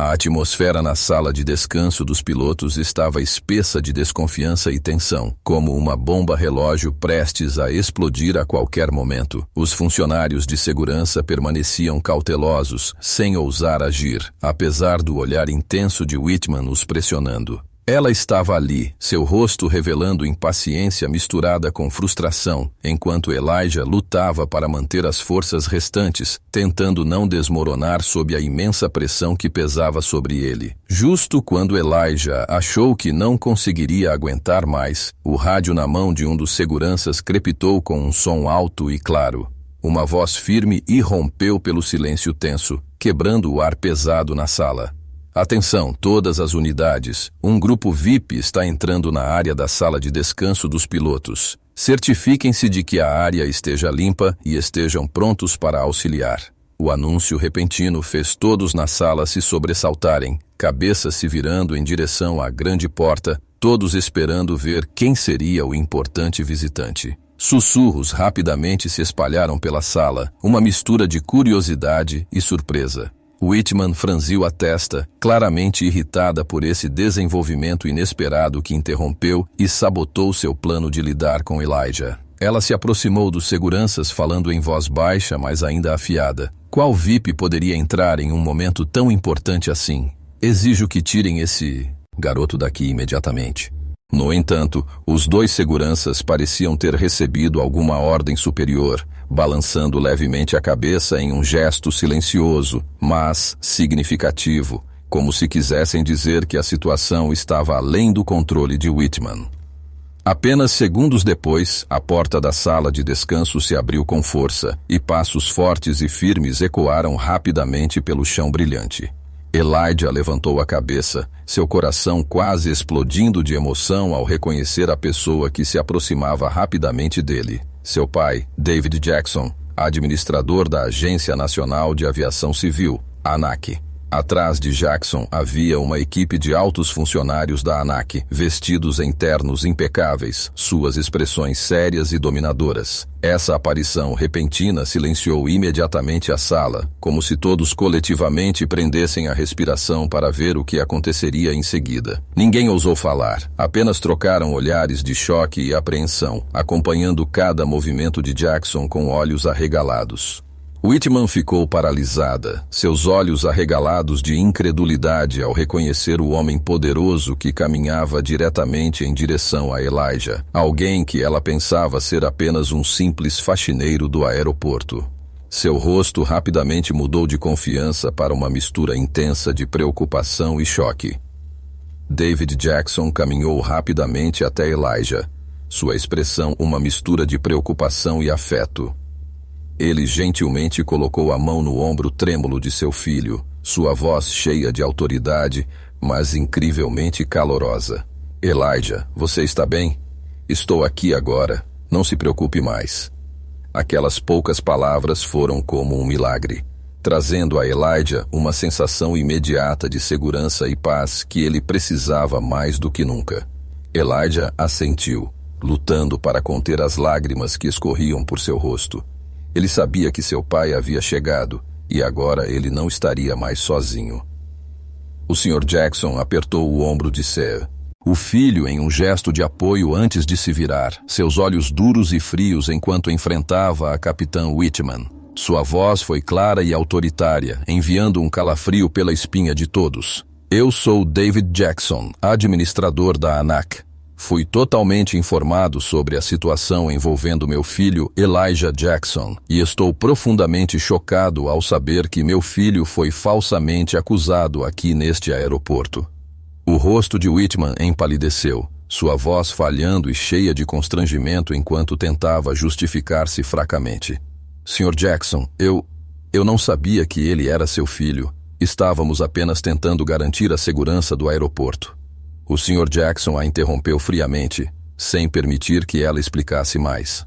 S1: A atmosfera na sala de descanso dos pilotos estava espessa de desconfiança e tensão, como uma bomba relógio prestes a explodir a qualquer momento. Os funcionários de segurança permaneciam cautelosos, sem ousar agir, apesar do olhar intenso de Whitman os pressionando. Ela estava ali, seu rosto revelando impaciência misturada com frustração, enquanto Elijah lutava para manter as forças restantes, tentando não desmoronar sob a imensa pressão que pesava sobre ele. Justo quando Elijah achou que não conseguiria aguentar mais, o rádio na mão de um dos seguranças crepitou com um som alto e claro. Uma voz firme irrompeu pelo silêncio tenso, quebrando o ar pesado na sala. Atenção, todas as unidades. Um grupo VIP está entrando na área da sala de descanso dos pilotos. Certifiquem-se de que a área esteja limpa e estejam prontos para auxiliar. O anúncio repentino fez todos na sala se sobressaltarem, cabeças se virando em direção à grande porta, todos esperando ver quem seria o importante visitante. Sussurros rapidamente se espalharam pela sala, uma mistura de curiosidade e surpresa. Whitman franziu a testa, claramente irritada por esse desenvolvimento inesperado que interrompeu e sabotou seu plano de lidar com Elijah. Ela se aproximou dos seguranças falando em voz baixa, mas ainda afiada. Qual VIP poderia entrar em um momento tão importante assim? Exijo que tirem esse garoto daqui imediatamente. No entanto, os dois seguranças pareciam ter recebido alguma ordem superior, balançando levemente a cabeça em um gesto silencioso, mas significativo, como se quisessem dizer que a situação estava além do controle de Whitman. Apenas segundos depois, a porta da sala de descanso se abriu com força, e passos fortes e firmes ecoaram rapidamente pelo chão brilhante. Elijah levantou a cabeça, seu coração quase explodindo de emoção ao reconhecer a pessoa que se aproximava rapidamente dele. Seu pai, David Jackson, administrador da Agência Nacional de Aviação Civil, ANAC. Atrás de Jackson havia uma equipe de altos funcionários da ANAC, vestidos em ternos impecáveis, suas expressões sérias e dominadoras. Essa aparição repentina silenciou imediatamente a sala, como se todos coletivamente prendessem a respiração para ver o que aconteceria em seguida. Ninguém ousou falar, apenas trocaram olhares de choque e apreensão, acompanhando cada movimento de Jackson com olhos arregalados. Whitman ficou paralisada, seus olhos arregalados de incredulidade ao reconhecer o homem poderoso que caminhava diretamente em direção a Elijah, alguém que ela pensava ser apenas um simples faxineiro do aeroporto. Seu rosto rapidamente mudou de confiança para uma mistura intensa de preocupação e choque. David Jackson caminhou rapidamente até Elijah, sua expressão uma mistura de preocupação e afeto. Ele gentilmente colocou a mão no ombro trêmulo de seu filho, sua voz cheia de autoridade, mas incrivelmente calorosa. Elijah, você está bem? Estou aqui agora. Não se preocupe mais. Aquelas poucas palavras foram como um milagre, trazendo a Elijah uma sensação imediata de segurança e paz que ele precisava mais do que nunca. Elijah assentiu, lutando para conter as lágrimas que escorriam por seu rosto. Ele sabia que seu pai havia chegado, e agora ele não estaria mais sozinho. O Sr. Jackson apertou o ombro de Seth, o filho em um gesto de apoio antes de se virar, seus olhos duros e frios enquanto enfrentava a capitã Whitman. Sua voz foi clara e autoritária, enviando um calafrio pela espinha de todos. Eu sou David Jackson, administrador da ANAC. Fui totalmente informado sobre a situação envolvendo meu filho Elijah Jackson e estou profundamente chocado ao saber que meu filho foi falsamente acusado aqui neste aeroporto. O rosto de Whitman empalideceu, sua voz falhando e cheia de constrangimento enquanto tentava justificar-se fracamente. Sr. Jackson, eu não sabia que ele era seu filho. Estávamos apenas tentando garantir a segurança do aeroporto. O Sr. Jackson a interrompeu friamente, sem permitir que ela explicasse mais.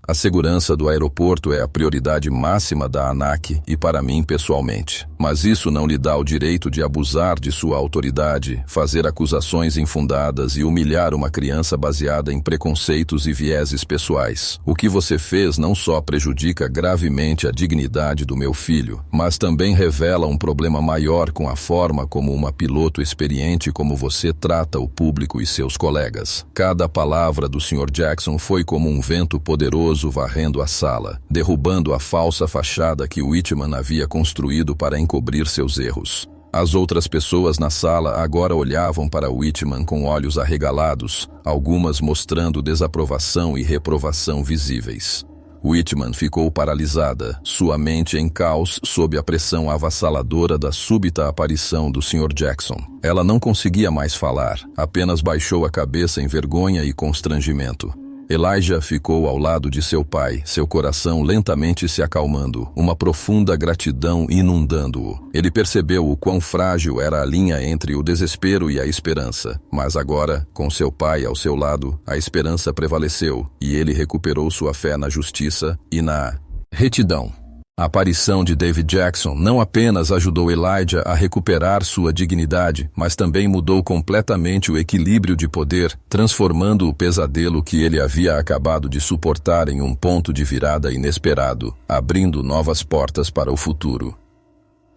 S1: A segurança do aeroporto é a prioridade máxima da ANAC e para mim pessoalmente. Mas isso não lhe dá o direito de abusar de sua autoridade, fazer acusações infundadas e humilhar uma criança baseada em preconceitos e vieses pessoais. O que você fez não só prejudica gravemente a dignidade do meu filho, mas também revela um problema maior com a forma como uma piloto experiente como você trata o público e seus colegas. Cada palavra do Sr. Jackson foi como um vento poderoso varrendo a sala, derrubando a falsa fachada que Whitman havia construído para encobrir seus erros. As outras pessoas na sala agora olhavam para Whitman com olhos arregalados, algumas mostrando desaprovação e reprovação visíveis. Whitman ficou paralisada, sua mente em caos sob a pressão avassaladora da súbita aparição do Sr. Jackson. Ela não conseguia mais falar, apenas baixou a cabeça em vergonha e constrangimento. Elijah ficou ao lado de seu pai, seu coração lentamente se acalmando, uma profunda gratidão inundando-o. Ele percebeu o quão frágil era a linha entre o desespero e a esperança, mas agora, com seu pai ao seu lado, a esperança prevaleceu e ele recuperou sua fé na justiça e na retidão. A aparição de David Jackson não apenas ajudou Elijah a recuperar sua dignidade, mas também mudou completamente o equilíbrio de poder, transformando o pesadelo que ele havia acabado de suportar em um ponto de virada inesperado, abrindo novas portas para o futuro.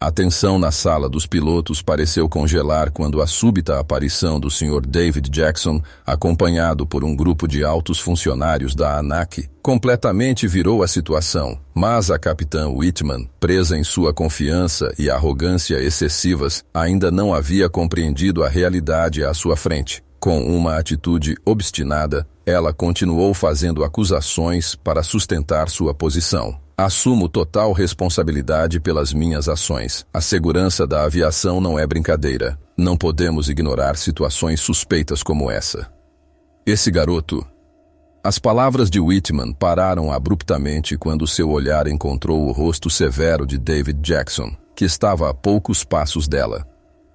S1: A tensão na sala dos pilotos pareceu congelar quando a súbita aparição do Sr. David Jackson, acompanhado por um grupo de altos funcionários da ANAC, completamente virou a situação. Mas a capitã Whitman, presa em sua confiança e arrogância excessivas, ainda não havia compreendido a realidade à sua frente. Com uma atitude obstinada, ela continuou fazendo acusações para sustentar sua posição. Assumo total responsabilidade pelas minhas ações. A segurança da aviação não é brincadeira. Não podemos ignorar situações suspeitas como essa. Esse garoto... As palavras de Whitman pararam abruptamente quando seu olhar encontrou o rosto severo de David Jackson, que estava a poucos passos dela.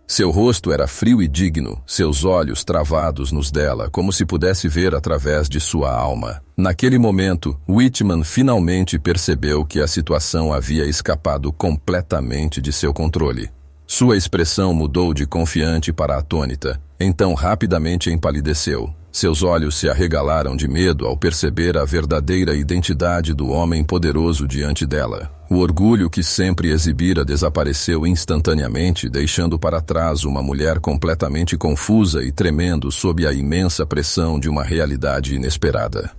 S1: Seu rosto era frio e digno, seus olhos travados nos dela, como se pudesse ver através de sua alma. Naquele momento, Whitman finalmente percebeu que a situação havia escapado completamente de seu controle. Sua expressão mudou de confiante para atônita, então rapidamente empalideceu. Seus olhos se arregalaram de medo ao perceber a verdadeira identidade do homem poderoso diante dela. O orgulho que sempre exibira desapareceu instantaneamente, deixando para trás uma mulher completamente confusa e tremendo sob a imensa pressão de uma realidade inesperada.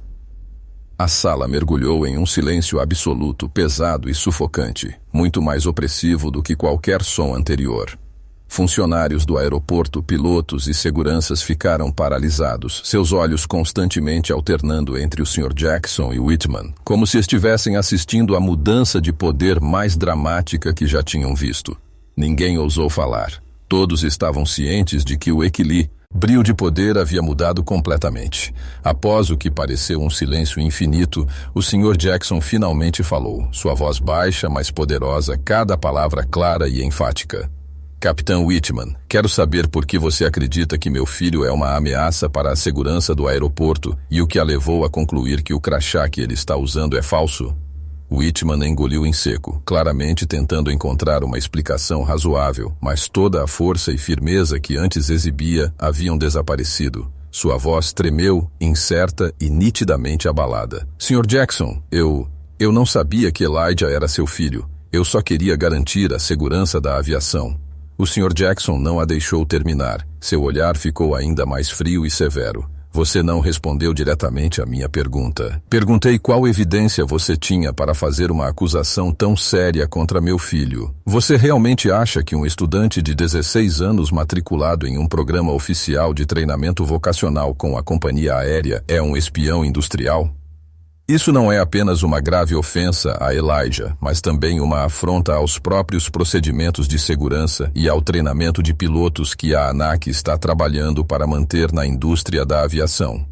S1: A sala mergulhou em um silêncio absoluto, pesado e sufocante, muito mais opressivo do que qualquer som anterior. Funcionários do aeroporto, pilotos e seguranças ficaram paralisados, seus olhos constantemente alternando entre o Sr. Jackson e Whitman, como se estivessem assistindo à mudança de poder mais dramática que já tinham visto. Ninguém ousou falar. Todos estavam cientes de que o equilíbrio de poder havia mudado completamente. Após o que pareceu um silêncio infinito, o Sr. Jackson finalmente falou, sua voz baixa, mas poderosa, cada palavra clara e enfática. Capitão Whitman, quero saber por que você acredita que meu filho é uma ameaça para a segurança do aeroporto e o que a levou a concluir que o crachá que ele está usando é falso. Whitman engoliu em seco, claramente tentando encontrar uma explicação razoável, mas toda a força e firmeza que antes exibia haviam desaparecido. Sua voz tremeu, incerta e nitidamente abalada. Sr. Jackson, eu não sabia que Elijah era seu filho. Eu só queria garantir a segurança da aviação. O Sr. Jackson não a deixou terminar. Seu olhar ficou ainda mais frio e severo. Você não respondeu diretamente à minha pergunta. Perguntei qual evidência você tinha para fazer uma acusação tão séria contra meu filho. Você realmente acha que um estudante de 16 anos matriculado em um programa oficial de treinamento vocacional com a companhia aérea é um espião industrial? Isso não é apenas uma grave ofensa a Elijah, mas também uma afronta aos próprios procedimentos de segurança e ao treinamento de pilotos que a ANAC está trabalhando para manter na indústria da aviação.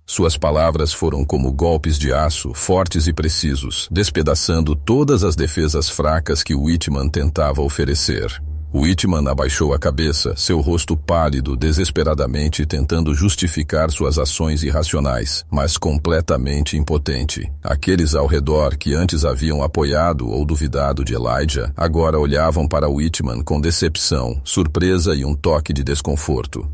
S1: Suas palavras foram como golpes de aço, fortes e precisos, despedaçando todas as defesas fracas que Whitman tentava oferecer. Whitman abaixou a cabeça, seu rosto pálido, desesperadamente tentando justificar suas ações irracionais, mas completamente impotente. Aqueles ao redor que antes haviam apoiado ou duvidado de Elijah, agora olhavam para Whitman com decepção, surpresa e um toque de desconforto.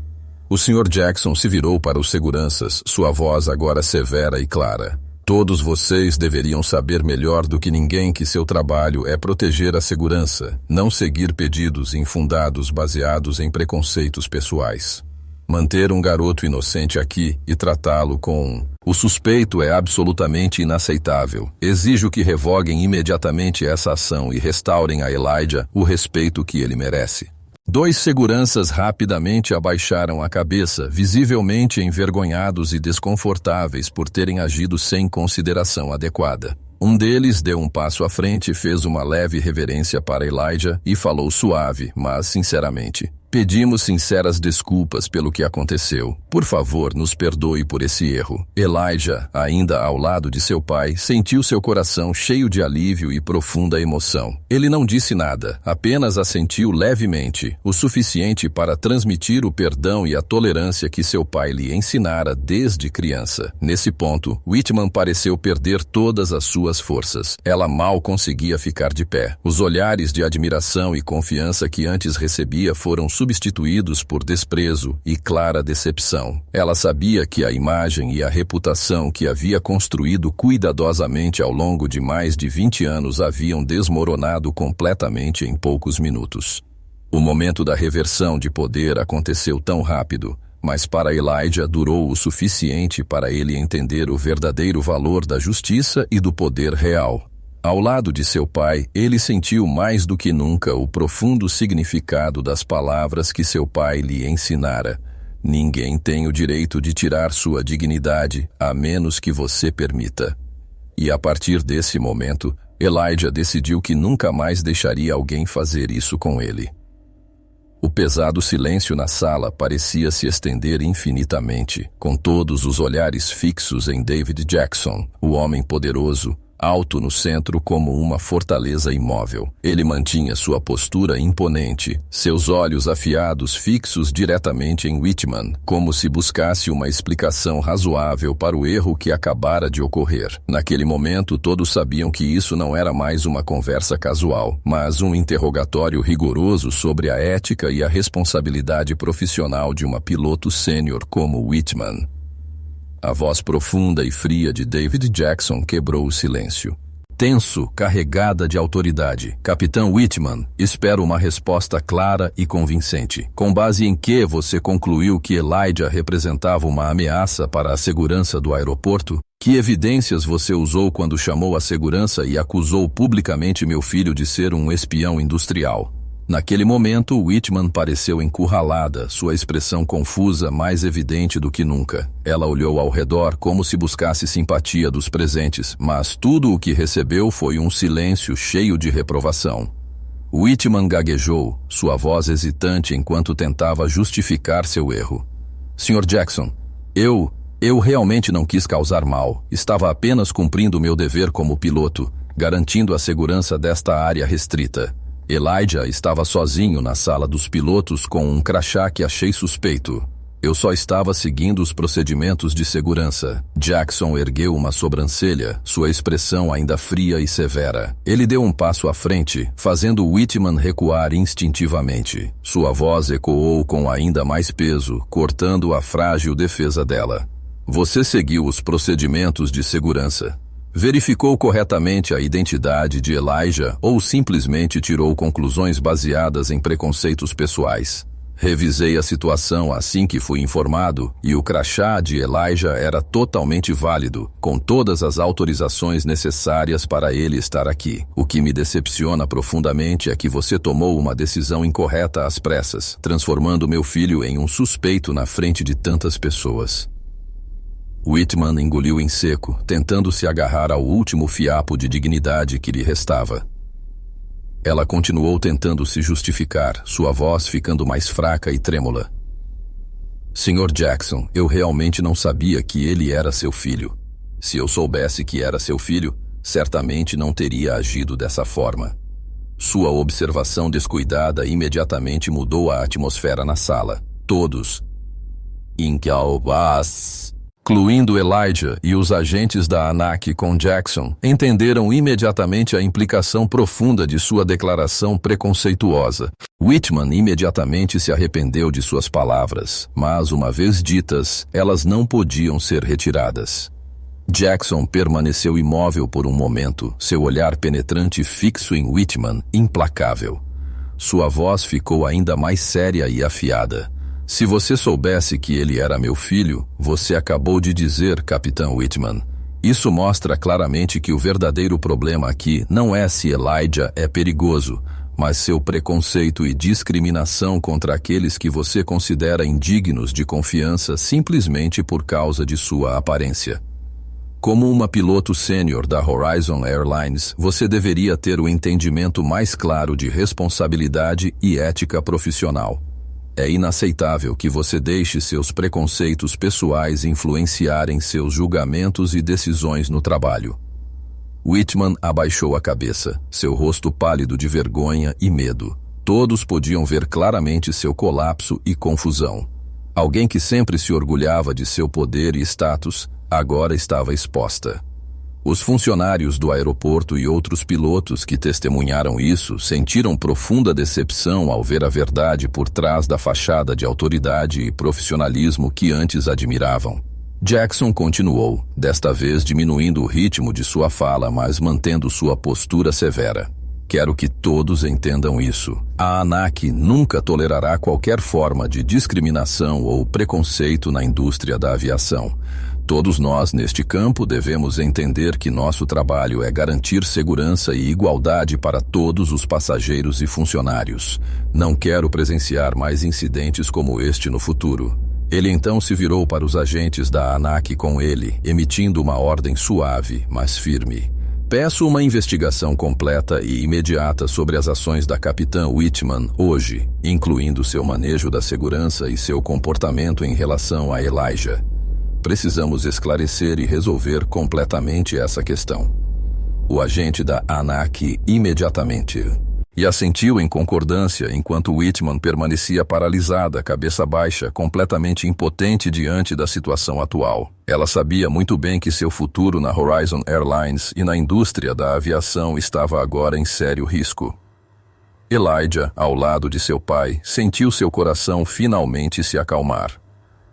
S1: O Sr. Jackson se virou para os seguranças, sua voz agora severa e clara. Todos vocês deveriam saber melhor do que ninguém que seu trabalho é proteger a segurança, não seguir pedidos infundados baseados em preconceitos pessoais. Manter um garoto inocente aqui e tratá-lo com... O suspeito é absolutamente inaceitável. Exijo que revoguem imediatamente essa ação e restaurem a Elijah o respeito que ele merece. 2 seguranças rapidamente abaixaram a cabeça, visivelmente envergonhados e desconfortáveis por terem agido sem consideração adequada. Um deles deu um passo à frente, fez uma leve reverência para Elijah e falou suave, mas sinceramente. Pedimos sinceras desculpas pelo que aconteceu. Por favor, nos perdoe por esse erro. Elijah, ainda ao lado de seu pai, sentiu seu coração cheio de alívio e profunda emoção. Ele não disse nada, apenas assentiu levemente, o suficiente para transmitir o perdão e a tolerância que seu pai lhe ensinara desde criança. Nesse ponto, Whitman pareceu perder todas as suas forças. Ela mal conseguia ficar de pé. Os olhares de admiração e confiança que antes recebia foram substituídos por desprezo e clara decepção. Ela sabia que a imagem e a reputação que havia construído cuidadosamente ao longo de mais de 20 anos haviam desmoronado completamente em poucos minutos. O momento da reversão de poder aconteceu tão rápido, mas para Elijah durou o suficiente para ele entender o verdadeiro valor da justiça e do poder real. Ao lado de seu pai, ele sentiu mais do que nunca o profundo significado das palavras que seu pai lhe ensinara. Ninguém tem o direito de tirar sua dignidade, a menos que você permita. E a partir desse momento, Elijah decidiu que nunca mais deixaria alguém fazer isso com ele. O pesado silêncio na sala parecia se estender infinitamente, com todos os olhares fixos em David Jackson, o homem poderoso, alto no centro como uma fortaleza imóvel. Ele mantinha sua postura imponente, seus olhos afiados fixos diretamente em Whitman, como se buscasse uma explicação razoável para o erro que acabara de ocorrer. Naquele momento, todos sabiam que isso não era mais uma conversa casual, mas um interrogatório rigoroso sobre a ética e a responsabilidade profissional de uma piloto sênior como Whitman. A voz profunda e fria de David Jackson quebrou o silêncio. Tenso, carregada de autoridade. Capitão Whitman, espero uma resposta clara e convincente. Com base em que você concluiu que Elijah representava uma ameaça para a segurança do aeroporto? Que evidências você usou quando chamou a segurança e acusou publicamente meu filho de ser um espião industrial? Naquele momento, Whitman pareceu encurralada, sua expressão confusa mais evidente do que nunca. Ela olhou ao redor como se buscasse simpatia dos presentes, mas tudo o que recebeu foi um silêncio cheio de reprovação. Whitman gaguejou, sua voz hesitante enquanto tentava justificar seu erro. Sr. Jackson, eu realmente não quis causar mal. Estava apenas cumprindo meu dever como piloto, garantindo a segurança desta área restrita. Elijah estava sozinho na sala dos pilotos com um crachá que achei suspeito. Eu só estava seguindo os procedimentos de segurança. Jackson ergueu uma sobrancelha, sua expressão ainda fria e severa. Ele deu um passo à frente, fazendo Whitman recuar instintivamente. Sua voz ecoou com ainda mais peso, cortando a frágil defesa dela. Você seguiu os procedimentos de segurança. Verificou corretamente a identidade de Elijah ou simplesmente tirou conclusões baseadas em preconceitos pessoais? Revisei a situação assim que fui informado e o crachá de Elijah era totalmente válido, com todas as autorizações necessárias para ele estar aqui. O que me decepciona profundamente é que você tomou uma decisão incorreta às pressas, transformando meu filho em um suspeito na frente de tantas pessoas. Whitman engoliu em seco, tentando se agarrar ao último fiapo de dignidade que lhe restava. Ela continuou tentando se justificar, sua voz ficando mais fraca e trêmula. Sr. Jackson, eu realmente não sabia que ele era seu filho. Se eu soubesse que era seu filho, certamente não teria agido dessa forma. Sua observação descuidada imediatamente mudou a atmosfera na sala. Todos, incluindo Elijah e os agentes da ANAC com Jackson, entenderam imediatamente a implicação profunda de sua declaração preconceituosa. Whitman imediatamente se arrependeu de suas palavras, mas uma vez ditas, elas não podiam ser retiradas. Jackson permaneceu imóvel por um momento, seu olhar penetrante fixo em Whitman, implacável. Sua voz ficou ainda mais séria e afiada. Se você soubesse que ele era meu filho, você acabou de dizer, Capitão Whitman. Isso mostra claramente que o verdadeiro problema aqui não é se Elijah é perigoso, mas seu preconceito e discriminação contra aqueles que você considera indignos de confiança simplesmente por causa de sua aparência. Como uma piloto sênior da Horizon Airlines, você deveria ter o entendimento mais claro de responsabilidade e ética profissional. É inaceitável que você deixe seus preconceitos pessoais influenciarem seus julgamentos e decisões no trabalho. Whitman abaixou a cabeça, seu rosto pálido de vergonha e medo. Todos podiam ver claramente seu colapso e confusão. Alguém que sempre se orgulhava de seu poder e status, agora estava exposta. Os funcionários do aeroporto e outros pilotos que testemunharam isso sentiram profunda decepção ao ver a verdade por trás da fachada de autoridade e profissionalismo que antes admiravam. Jackson continuou, desta vez diminuindo o ritmo de sua fala, mas mantendo sua postura severa. Quero que todos entendam isso. A ANAC nunca tolerará qualquer forma de discriminação ou preconceito na indústria da aviação. Todos nós, neste campo, devemos entender que nosso trabalho é garantir segurança e igualdade para todos os passageiros e funcionários. Não quero presenciar mais incidentes como este no futuro. Ele então se virou para os agentes da ANAC com ele, emitindo uma ordem suave, mas firme. Peço uma investigação completa e imediata sobre as ações da capitã Whitman hoje, incluindo seu manejo da segurança e seu comportamento em relação a Elijah. Precisamos esclarecer e resolver completamente essa questão. o agente da ANAC, imediatamente. E assentiu em concordância enquanto Whitman permanecia paralisada, cabeça baixa, completamente impotente diante da situação atual. Ela sabia muito bem que seu futuro na Horizon Airlines e na indústria da aviação estava agora em sério risco. Elijah, ao lado de seu pai, sentiu seu coração finalmente se acalmar.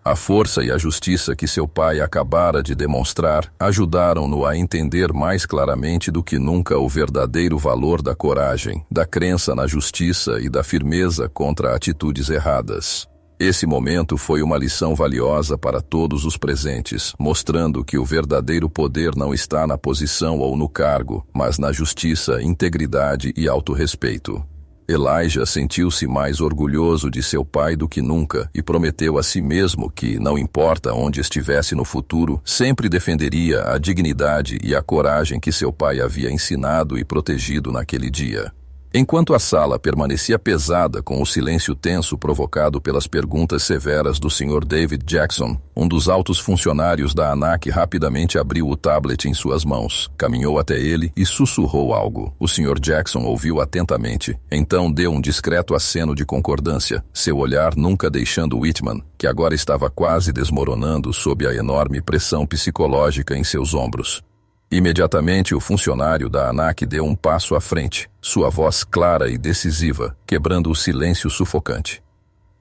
S1: A força e a justiça que seu pai acabara de demonstrar ajudaram-no a entender mais claramente do que nunca o verdadeiro valor da coragem, da crença na justiça e da firmeza contra atitudes erradas. Esse momento foi uma lição valiosa para todos os presentes, mostrando que o verdadeiro poder não está na posição ou no cargo, mas na justiça, integridade e autorrespeito. Elijah sentiu-se mais orgulhoso de seu pai do que nunca e prometeu a si mesmo que, não importa onde estivesse no futuro, sempre defenderia a dignidade e a coragem que seu pai havia ensinado e protegido naquele dia. Enquanto a sala permanecia pesada com o silêncio tenso provocado pelas perguntas severas do Sr. David Jackson, um dos altos funcionários da ANAC rapidamente abriu o tablet em suas mãos, caminhou até ele e sussurrou algo. O Sr. Jackson ouviu atentamente, então deu um discreto aceno de concordância, seu olhar nunca deixando Whitman, que agora estava quase desmoronando sob a enorme pressão psicológica em seus ombros. Imediatamente o funcionário da ANAC deu um passo à frente, sua voz clara e decisiva, quebrando o silêncio sufocante.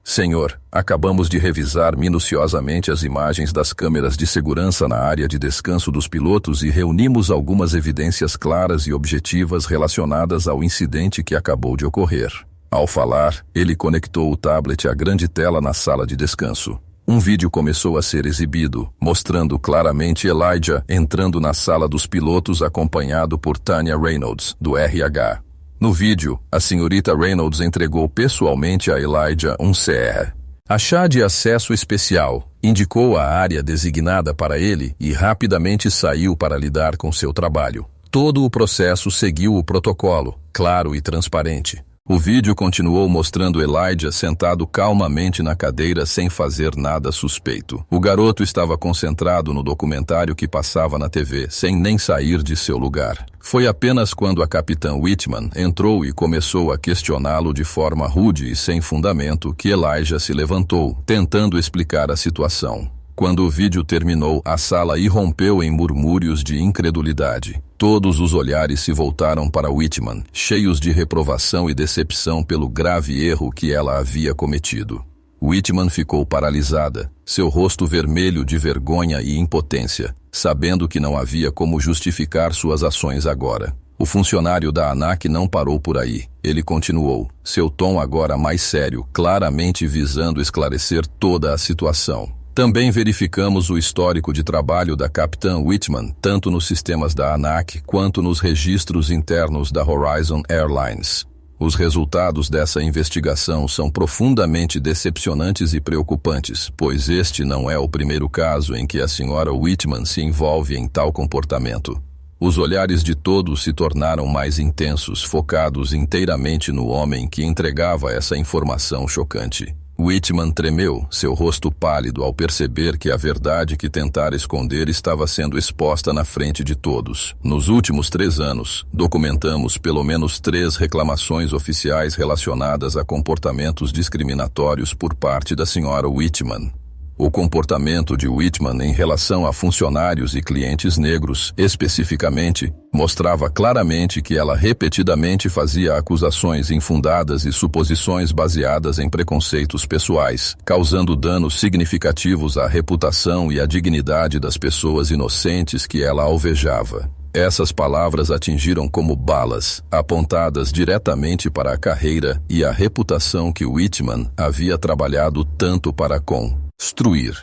S1: Senhor, acabamos de revisar minuciosamente as imagens das câmeras de segurança na área de descanso dos pilotos e reunimos algumas evidências claras e objetivas relacionadas ao incidente que acabou de ocorrer. Ao falar, ele conectou o tablet à grande tela na sala de descanso. Um vídeo começou a ser exibido, mostrando claramente Elijah entrando na sala dos pilotos acompanhado por Tanya Reynolds, do RH. No vídeo, a senhorita Reynolds entregou pessoalmente a Elijah um CR. A chave de acesso especial indicou a área designada para ele e rapidamente saiu para lidar com seu trabalho. Todo o processo seguiu o protocolo, claro e transparente. O vídeo continuou mostrando Elijah sentado calmamente na cadeira sem fazer nada suspeito. O garoto estava concentrado no documentário que passava na TV, sem nem sair de seu lugar. Foi apenas quando a capitã Whitman entrou e começou a questioná-lo de forma rude e sem fundamento que Elijah se levantou, tentando explicar a situação. Quando o vídeo terminou, a sala irrompeu em murmúrios de incredulidade. Todos os olhares se voltaram para Whitman, cheios de reprovação e decepção pelo grave erro que ela havia cometido. Whitman ficou paralisada, seu rosto vermelho de vergonha e impotência, sabendo que não havia como justificar suas ações agora. O funcionário da ANAC não parou por aí. Ele continuou, seu tom agora mais sério, claramente visando esclarecer toda a situação. Também verificamos o histórico de trabalho da capitã Whitman, tanto nos sistemas da ANAC quanto nos registros internos da Horizon Airlines. Os resultados dessa investigação são profundamente decepcionantes e preocupantes, pois este não é o primeiro caso em que a senhora Whitman se envolve em tal comportamento. Os olhares de todos se tornaram mais intensos, focados inteiramente no homem que entregava essa informação chocante. Whitman tremeu, seu rosto pálido ao perceber que a verdade que tentara esconder estava sendo exposta na frente de todos. Nos últimos 3 anos, documentamos pelo menos 3 reclamações oficiais relacionadas a comportamentos discriminatórios por parte da senhora Whitman. O comportamento de Whitman em relação a funcionários e clientes negros, especificamente, mostrava claramente que ela repetidamente fazia acusações infundadas e suposições baseadas em preconceitos pessoais, causando danos significativos à reputação e à dignidade das pessoas inocentes que ela alvejava. Essas palavras atingiram como balas, apontadas diretamente para a carreira e a reputação que Whitman havia trabalhado tanto para construir.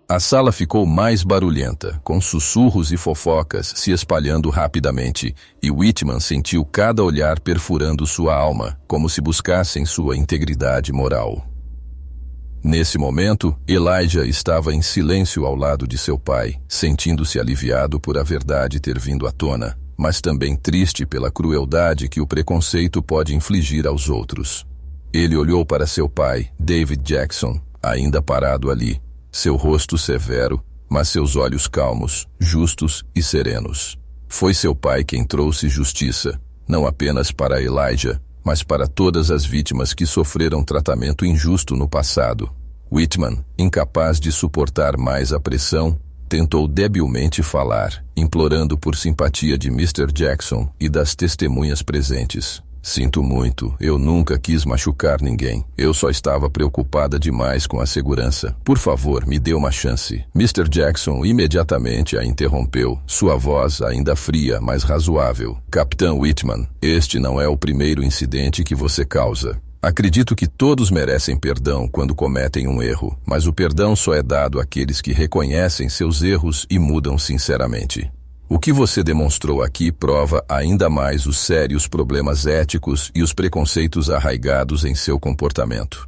S1: A sala ficou mais barulhenta, com sussurros e fofocas se espalhando rapidamente, e Whitman sentiu cada olhar perfurando sua alma, como se buscassem sua integridade moral. Nesse momento, Elijah estava em silêncio ao lado de seu pai, sentindo-se aliviado por a verdade ter vindo à tona, mas também triste pela crueldade que o preconceito pode infligir aos outros. Ele olhou para seu pai, David Jackson, ainda parado ali, seu rosto severo, mas seus olhos calmos, justos e serenos. Foi seu pai quem trouxe justiça, não apenas para Elijah, mas para todas as vítimas que sofreram tratamento injusto no passado. Whitman, incapaz de suportar mais a pressão, tentou debilmente falar, implorando por simpatia de Mr. Jackson e das testemunhas presentes. Sinto muito, eu nunca quis machucar ninguém. Eu só estava preocupada demais com a segurança. Por favor, me dê uma chance. Mr. Jackson imediatamente a interrompeu, sua voz ainda fria, mas razoável. Capitão Whitman, este não é o primeiro incidente que você causa. Acredito que todos merecem perdão quando cometem um erro, mas o perdão só é dado àqueles que reconhecem seus erros e mudam sinceramente. O que você demonstrou aqui prova ainda mais os sérios problemas éticos e os preconceitos arraigados em seu comportamento.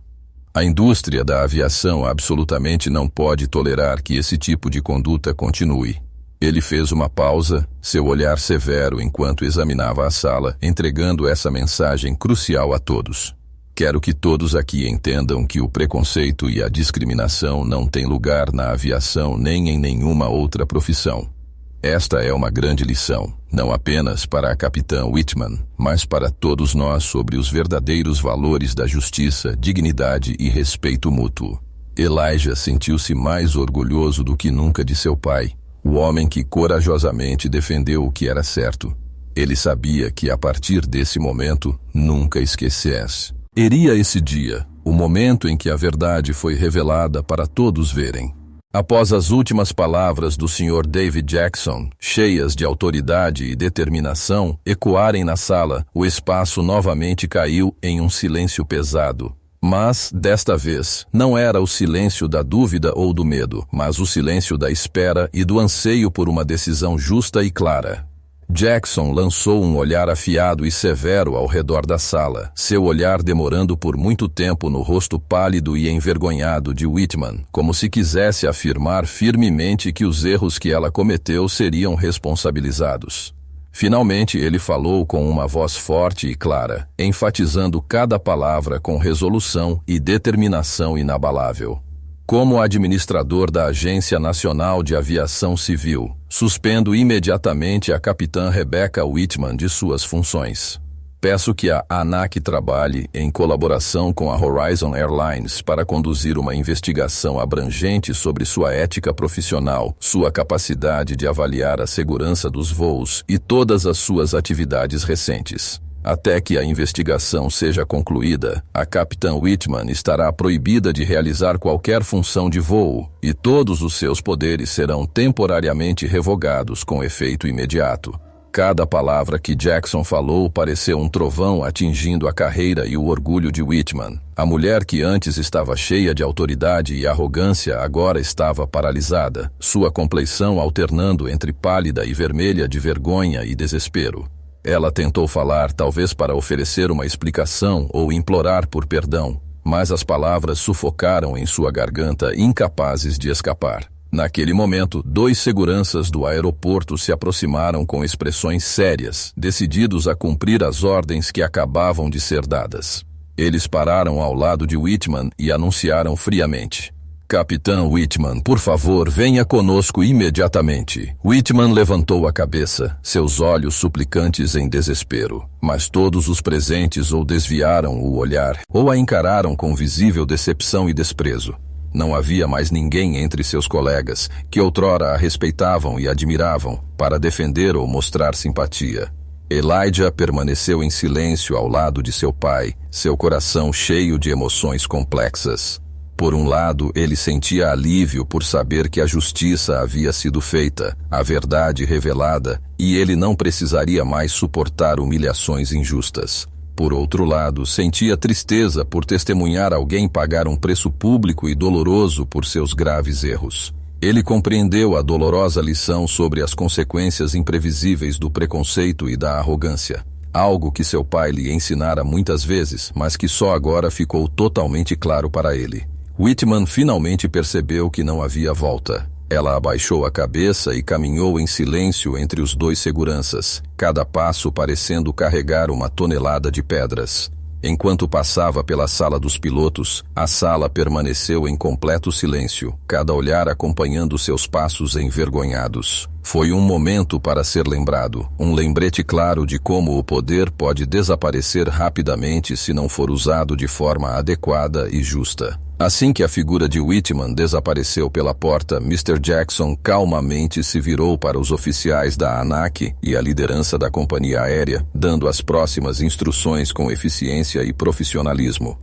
S1: A indústria da aviação absolutamente não pode tolerar que esse tipo de conduta continue. Ele fez uma pausa, seu olhar severo enquanto examinava a sala, entregando essa mensagem crucial a todos. Quero que todos aqui entendam que o preconceito e a discriminação não têm lugar na aviação nem em nenhuma outra profissão. Esta é uma grande lição, não apenas para a capitã Whitman, mas para todos nós sobre os verdadeiros valores da justiça, dignidade e respeito mútuo. Elijah sentiu-se mais orgulhoso do que nunca de seu pai, o homem que corajosamente defendeu o que era certo. Ele sabia que a partir desse momento, nunca esquecesse. Iria esse dia, o momento em que a verdade foi revelada para todos verem. Após as últimas palavras do Sr. David Jackson, cheias de autoridade e determinação, ecoarem na sala, o espaço novamente caiu em um silêncio pesado. Mas, desta vez, não era o silêncio da dúvida ou do medo, mas o silêncio da espera e do anseio por uma decisão justa e clara. Jackson lançou um olhar afiado e severo ao redor da sala, seu olhar demorando por muito tempo no rosto pálido e envergonhado de Whitman, como se quisesse afirmar firmemente que os erros que ela cometeu seriam responsabilizados. Finalmente ele falou com uma voz forte e clara, enfatizando cada palavra com resolução e determinação inabalável. Como administrador da Agência Nacional de Aviação Civil, suspendo imediatamente a capitã Rebecca Whitman de suas funções. Peço que a ANAC trabalhe em colaboração com a Horizon Airlines para conduzir uma investigação abrangente sobre sua ética profissional, sua capacidade de avaliar a segurança dos voos e todas as suas atividades recentes. Até que a investigação seja concluída, a capitã Whitman estará proibida de realizar qualquer função de voo e todos os seus poderes serão temporariamente revogados com efeito imediato. Cada palavra que Jackson falou pareceu um trovão atingindo a carreira e o orgulho de Whitman. A mulher que antes estava cheia de autoridade e arrogância agora estava paralisada, sua compleição alternando entre pálida e vermelha de vergonha e desespero. Ela tentou falar, talvez para oferecer uma explicação ou implorar por perdão, mas as palavras sufocaram em sua garganta, incapazes de escapar. Naquele momento, 2 seguranças do aeroporto se aproximaram com expressões sérias, decididos a cumprir as ordens que acabavam de ser dadas. Eles pararam ao lado de Whitman e anunciaram friamente: Capitã Whitman, por favor, venha conosco imediatamente. Whitman levantou a cabeça, seus olhos suplicantes em desespero. Mas todos os presentes ou desviaram o olhar, ou a encararam com visível decepção e desprezo. Não havia mais ninguém entre seus colegas, que outrora a respeitavam e admiravam, para defender ou mostrar simpatia. Elijah permaneceu em silêncio ao lado de seu pai, seu coração cheio de emoções complexas. Por um lado, ele sentia alívio por saber que a justiça havia sido feita, a verdade revelada, e ele não precisaria mais suportar humilhações injustas. Por outro lado, sentia tristeza por testemunhar alguém pagar um preço público e doloroso por seus graves erros. Ele compreendeu a dolorosa lição sobre as consequências imprevisíveis do preconceito e da arrogância. Algo que seu pai lhe ensinara muitas vezes, mas que só agora ficou totalmente claro para ele. Whitman finalmente percebeu que não havia volta. Ela abaixou a cabeça e caminhou em silêncio entre os 2 seguranças, cada passo parecendo carregar uma tonelada de pedras. Enquanto passava pela sala dos pilotos, a sala permaneceu em completo silêncio, cada olhar acompanhando seus passos envergonhados. Foi um momento para ser lembrado, um lembrete claro de como o poder pode desaparecer rapidamente se não for usado de forma adequada e justa. Assim que a figura de Whitman desapareceu pela porta, Mr. Jackson calmamente se virou para os oficiais da ANAC e a liderança da companhia aérea, dando as próximas instruções com eficiência e profissionalismo.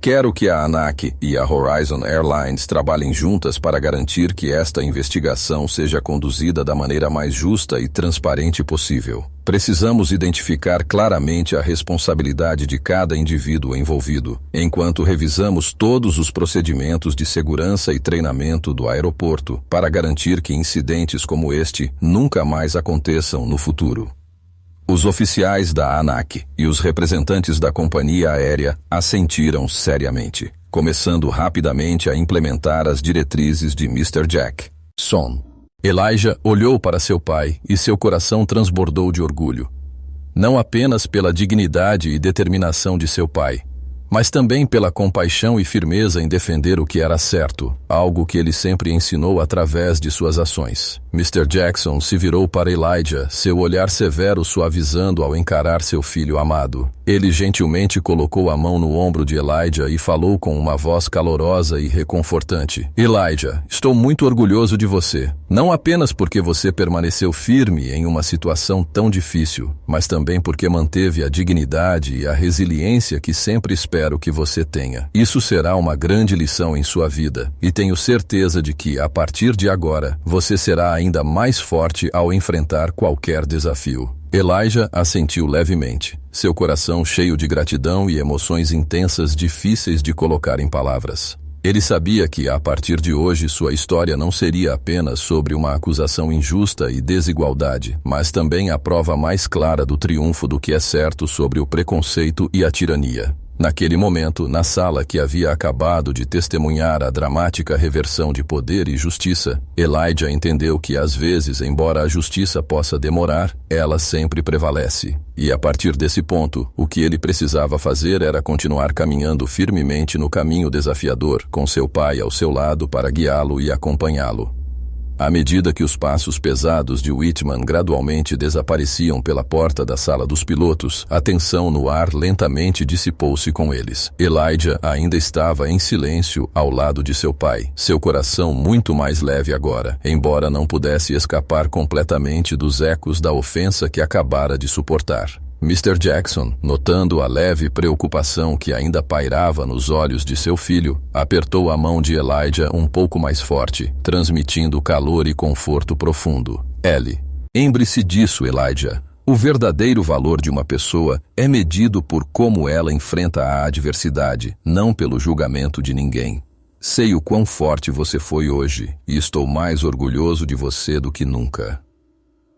S1: Quero que a ANAC e a Horizon Airlines trabalhem juntas para garantir que esta investigação seja conduzida da maneira mais justa e transparente possível. Precisamos identificar claramente a responsabilidade de cada indivíduo envolvido, enquanto revisamos todos os procedimentos de segurança e treinamento do aeroporto para garantir que incidentes como este nunca mais aconteçam no futuro. Os oficiais da ANAC e os representantes da companhia aérea assentiram seriamente, começando rapidamente a implementar as diretrizes de Mr. Jackson. Elijah olhou para seu pai e seu coração transbordou de orgulho. Não apenas pela dignidade e determinação de seu pai, mas também pela compaixão e firmeza em defender o que era certo, algo que ele sempre ensinou através de suas ações. Mr. Jackson se virou para Elijah, seu olhar severo suavizando ao encarar seu filho amado. Ele gentilmente colocou a mão no ombro de Elijah e falou com uma voz calorosa e reconfortante. Elijah, estou muito orgulhoso de você. Não apenas porque você permaneceu firme em uma situação tão difícil, mas também porque manteve a dignidade e a resiliência que sempre espero que você tenha. Isso será uma grande lição em sua vida, e tenho certeza de que, a partir de agora, você será ainda mais forte ao enfrentar qualquer desafio. Elijah assentiu levemente, seu coração cheio de gratidão e emoções intensas difíceis de colocar em palavras. Ele sabia que, a partir de hoje, sua história não seria apenas sobre uma acusação injusta e desigualdade, mas também a prova mais clara do triunfo do que é certo sobre o preconceito e a tirania. Naquele momento, na sala que havia acabado de testemunhar a dramática reversão de poder e justiça, Elijah entendeu que às vezes, embora a justiça possa demorar, ela sempre prevalece. E a partir desse ponto, o que ele precisava fazer era continuar caminhando firmemente no caminho desafiador, com seu pai ao seu lado para guiá-lo e acompanhá-lo. À medida que os passos pesados de Whitman gradualmente desapareciam pela porta da sala dos pilotos, a tensão no ar lentamente dissipou-se com eles. Elijah ainda estava em silêncio ao lado de seu pai, seu coração muito mais leve agora, embora não pudesse escapar completamente dos ecos da ofensa que acabara de suportar. Mr. Jackson, notando a leve preocupação que ainda pairava nos olhos de seu filho, apertou a mão de Elijah um pouco mais forte, transmitindo calor e conforto profundo. Lembre-se disso, Elijah. O verdadeiro valor de uma pessoa é medido por como ela enfrenta a adversidade, não pelo julgamento de ninguém. Sei o quão forte você foi hoje, e estou mais orgulhoso de você do que nunca.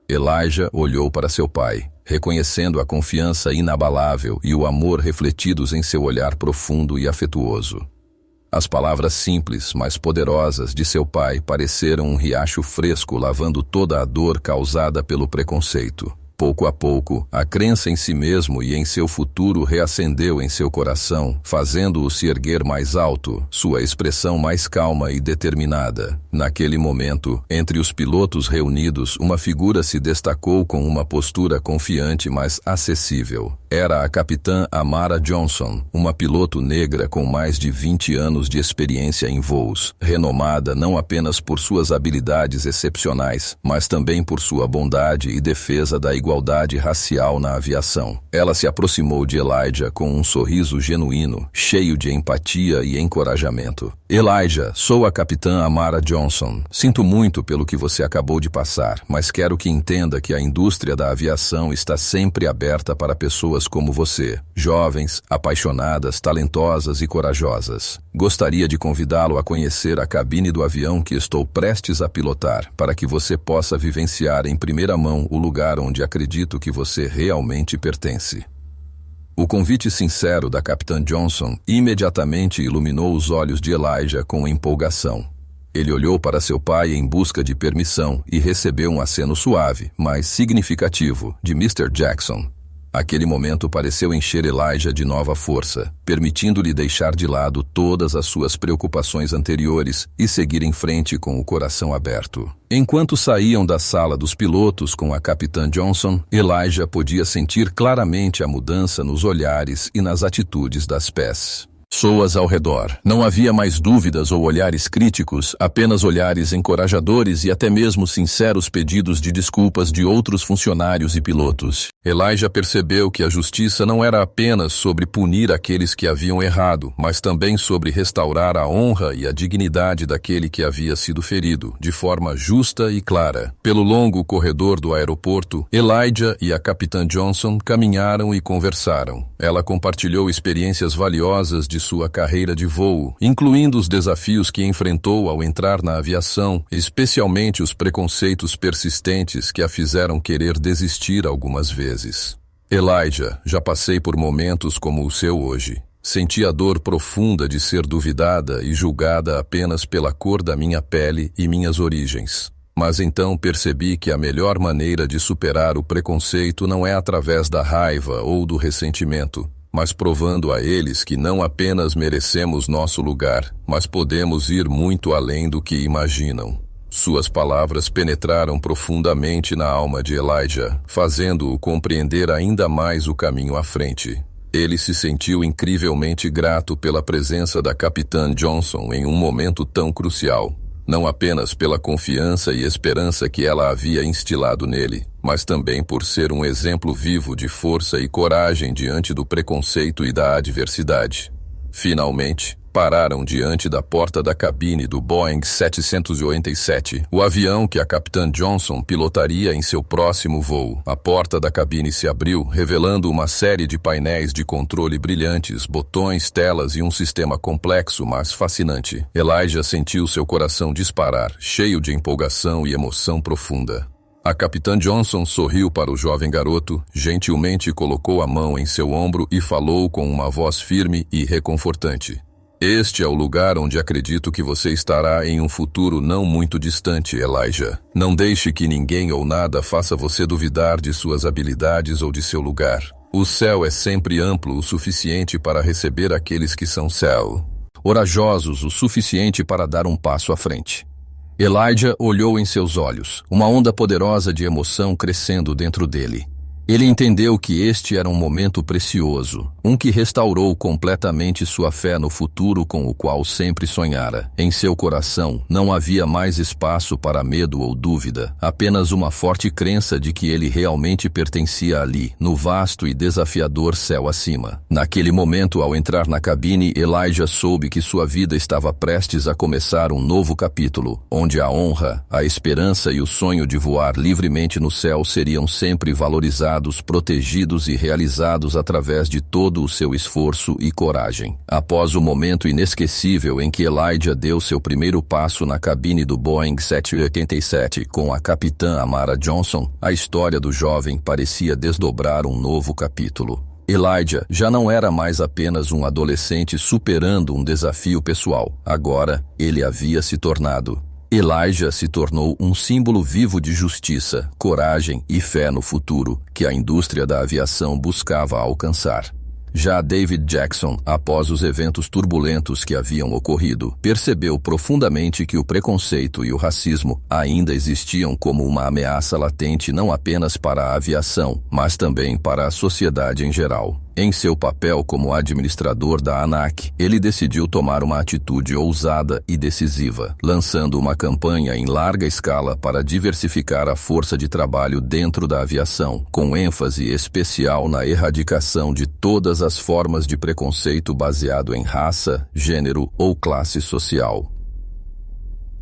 S1: Elijah olhou para seu pai, reconhecendo a confiança inabalável e o amor refletidos em seu olhar profundo e afetuoso. As palavras simples, mas poderosas de seu pai pareceram um riacho fresco lavando toda a dor causada pelo preconceito. Pouco a pouco, a crença em si mesmo e em seu futuro reacendeu em seu coração, fazendo-o se erguer mais alto, sua expressão mais calma e determinada. Naquele momento, entre os pilotos reunidos, uma figura se destacou com uma postura confiante mas acessível. Era a capitã Amara Johnson, uma piloto negra com mais de 20 anos de experiência em voos, renomada não apenas por suas habilidades excepcionais, mas também por sua bondade e defesa da igualdade racial na aviação. Ela se aproximou de Elijah com um sorriso genuíno, cheio de empatia e encorajamento. Elijah, sou a capitã Amara Johnson. Sinto muito pelo que você acabou de passar, mas quero que entenda que a indústria da aviação está sempre aberta para pessoas como você, jovens, apaixonadas, talentosas e corajosas. Gostaria de convidá-lo a conhecer a cabine do avião que estou prestes a pilotar, para que você possa vivenciar em primeira mão o lugar onde acredito que você realmente pertence. O convite sincero da capitã Johnson imediatamente iluminou os olhos de Elijah com empolgação. Ele olhou para seu pai em busca de permissão e recebeu um aceno suave, mas significativo, de Mr. Jackson. Aquele momento pareceu encher Elijah de nova força, permitindo-lhe deixar de lado todas as suas preocupações anteriores e seguir em frente com o coração aberto. Enquanto saíam da sala dos pilotos com a Capitã Johnson, Elijah podia sentir claramente a mudança nos olhares e nas atitudes das pessoas ao redor. Não havia mais dúvidas ou olhares críticos, apenas olhares encorajadores e até mesmo sinceros pedidos de desculpas de outros funcionários e pilotos. Elijah percebeu que a justiça não era apenas sobre punir aqueles que haviam errado, mas também sobre restaurar a honra e a dignidade daquele que havia sido ferido, de forma justa e clara. Pelo longo corredor do aeroporto, Elijah e a Capitã Johnson caminharam e conversaram. Ela compartilhou experiências valiosas de sua carreira de voo, incluindo os desafios que enfrentou ao entrar na aviação, especialmente os preconceitos persistentes que a fizeram querer desistir algumas vezes. Elijah, já passei por momentos como o seu hoje. Senti a dor profunda de ser duvidada e julgada apenas pela cor da minha pele e minhas origens. Mas então percebi que a melhor maneira de superar o preconceito não é através da raiva ou do ressentimento, mas provando a eles que não apenas merecemos nosso lugar, mas podemos ir muito além do que imaginam. Suas palavras penetraram profundamente na alma de Elijah, fazendo-o compreender ainda mais o caminho à frente. Ele se sentiu incrivelmente grato pela presença da Capitã Johnson em um momento tão crucial, não apenas pela confiança e esperança que ela havia instilado nele, mas também por ser um exemplo vivo de força e coragem diante do preconceito e da adversidade. Finalmente, pararam diante da porta da cabine do Boeing 787, o avião que a Capitã Johnson pilotaria em seu próximo voo. A porta da cabine se abriu, revelando uma série de painéis de controle brilhantes, botões, telas e um sistema complexo, mas fascinante. Elijah sentiu seu coração disparar, cheio de empolgação e emoção profunda. A Capitã Johnson sorriu para o jovem garoto, gentilmente colocou a mão em seu ombro e falou com uma voz firme e reconfortante. Este é o lugar onde acredito que você estará em um futuro não muito distante, Elijah. Não deixe que ninguém ou nada faça você duvidar de suas habilidades ou de seu lugar. O céu é sempre amplo o suficiente para receber aqueles que são corajosos o suficiente para dar um passo à frente. Elijah olhou em seus olhos, uma onda poderosa de emoção crescendo dentro dele. Ele entendeu que este era um momento precioso, um que restaurou completamente sua fé no futuro com o qual sempre sonhara. Em seu coração não havia mais espaço para medo ou dúvida, apenas uma forte crença de que ele realmente pertencia ali, no vasto e desafiador céu acima. Naquele momento, ao entrar na cabine, Elijah soube que sua vida estava prestes a começar um novo capítulo, onde a honra, a esperança e o sonho de voar livremente no céu seriam sempre valorizados, protegidos e realizados através de todo o seu esforço e coragem. Após o momento inesquecível em que Elijah deu seu primeiro passo na cabine do Boeing 787 com a Capitã Amara Johnson, a história do jovem parecia desdobrar um novo capítulo. Elijah já não era mais apenas um adolescente superando um desafio pessoal. Agora, ele havia se tornado Elijah se tornou um símbolo vivo de justiça, coragem e fé no futuro que a indústria da aviação buscava alcançar. Já David Jackson, após os eventos turbulentos que haviam ocorrido, percebeu profundamente que o preconceito e o racismo ainda existiam como uma ameaça latente não apenas para a aviação, mas também para a sociedade em geral. Em seu papel como administrador da ANAC, ele decidiu tomar uma atitude ousada e decisiva, lançando uma campanha em larga escala para diversificar a força de trabalho dentro da aviação, com ênfase especial na erradicação de todas as formas de preconceito baseado em raça, gênero ou classe social.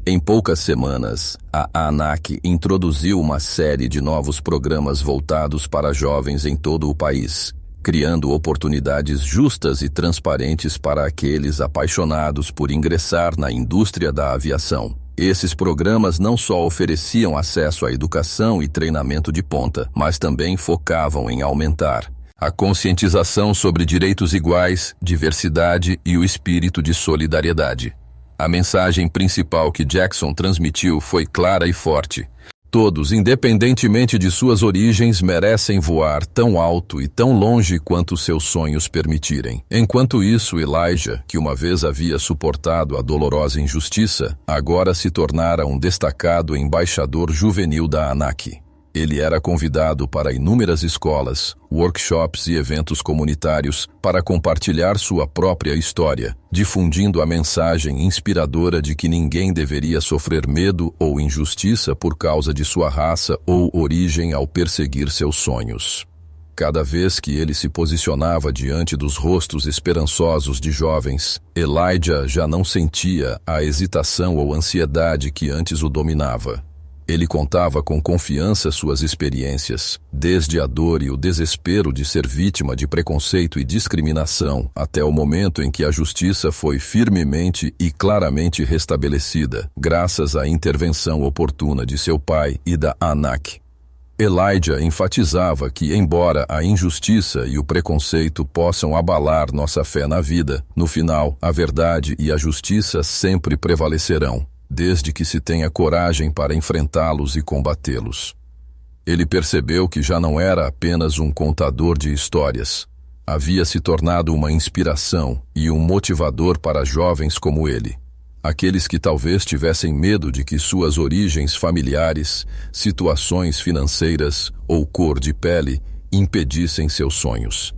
S1: Em poucas semanas, a ANAC introduziu uma série de novos programas voltados para jovens em todo o país, criando oportunidades justas e transparentes para aqueles apaixonados por ingressar na indústria da aviação. Esses programas não só ofereciam acesso à educação e treinamento de ponta, mas também focavam em aumentar a conscientização sobre direitos iguais, diversidade e o espírito de solidariedade. A mensagem principal que Jackson transmitiu foi clara e forte. Todos, independentemente de suas origens, merecem voar tão alto e tão longe quanto seus sonhos permitirem. Enquanto isso, Elijah, que uma vez havia suportado a dolorosa injustiça, agora se tornara um destacado embaixador juvenil da ANAC. Ele era convidado para inúmeras escolas, workshops e eventos comunitários para compartilhar sua própria história, difundindo a mensagem inspiradora de que ninguém deveria sofrer medo ou injustiça por causa de sua raça ou origem ao perseguir seus sonhos. Cada vez que ele se posicionava diante dos rostos esperançosos de jovens, Elijah já não sentia a hesitação ou ansiedade que antes o dominava. Ele contava com confiança suas experiências, desde a dor e o desespero de ser vítima de preconceito e discriminação, até o momento em que a justiça foi firmemente e claramente restabelecida, graças à intervenção oportuna de seu pai e da ANAC. Elijah enfatizava que, embora a injustiça e o preconceito possam abalar nossa fé na vida, no final, a verdade e a justiça sempre prevalecerão, desde que se tenha coragem para enfrentá-los e combatê-los. Ele percebeu que já não era apenas um contador de histórias. Havia se tornado uma inspiração e um motivador para jovens como ele. Aqueles que talvez tivessem medo de que suas origens familiares, situações financeiras ou cor de pele impedissem seus sonhos.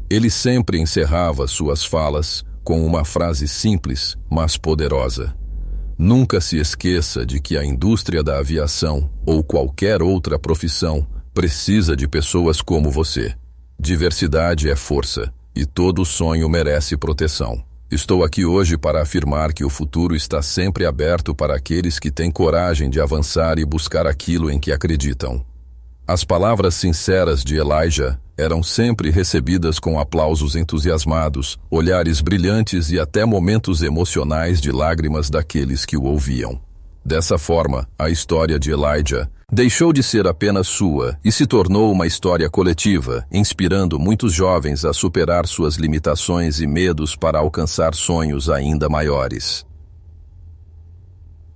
S1: Ele sempre encerrava suas falas com uma frase simples, mas poderosa. Nunca se esqueça de que a indústria da aviação, ou qualquer outra profissão, precisa de pessoas como você. Diversidade é força, e todo sonho merece proteção. Estou aqui hoje para afirmar que o futuro está sempre aberto para aqueles que têm coragem de avançar e buscar aquilo em que acreditam. As palavras sinceras de Elijah eram sempre recebidas com aplausos entusiasmados, olhares brilhantes e até momentos emocionais de lágrimas daqueles que o ouviam. Dessa forma, a história de Elijah deixou de ser apenas sua e se tornou uma história coletiva, inspirando muitos jovens a superar suas limitações e medos para alcançar sonhos ainda maiores.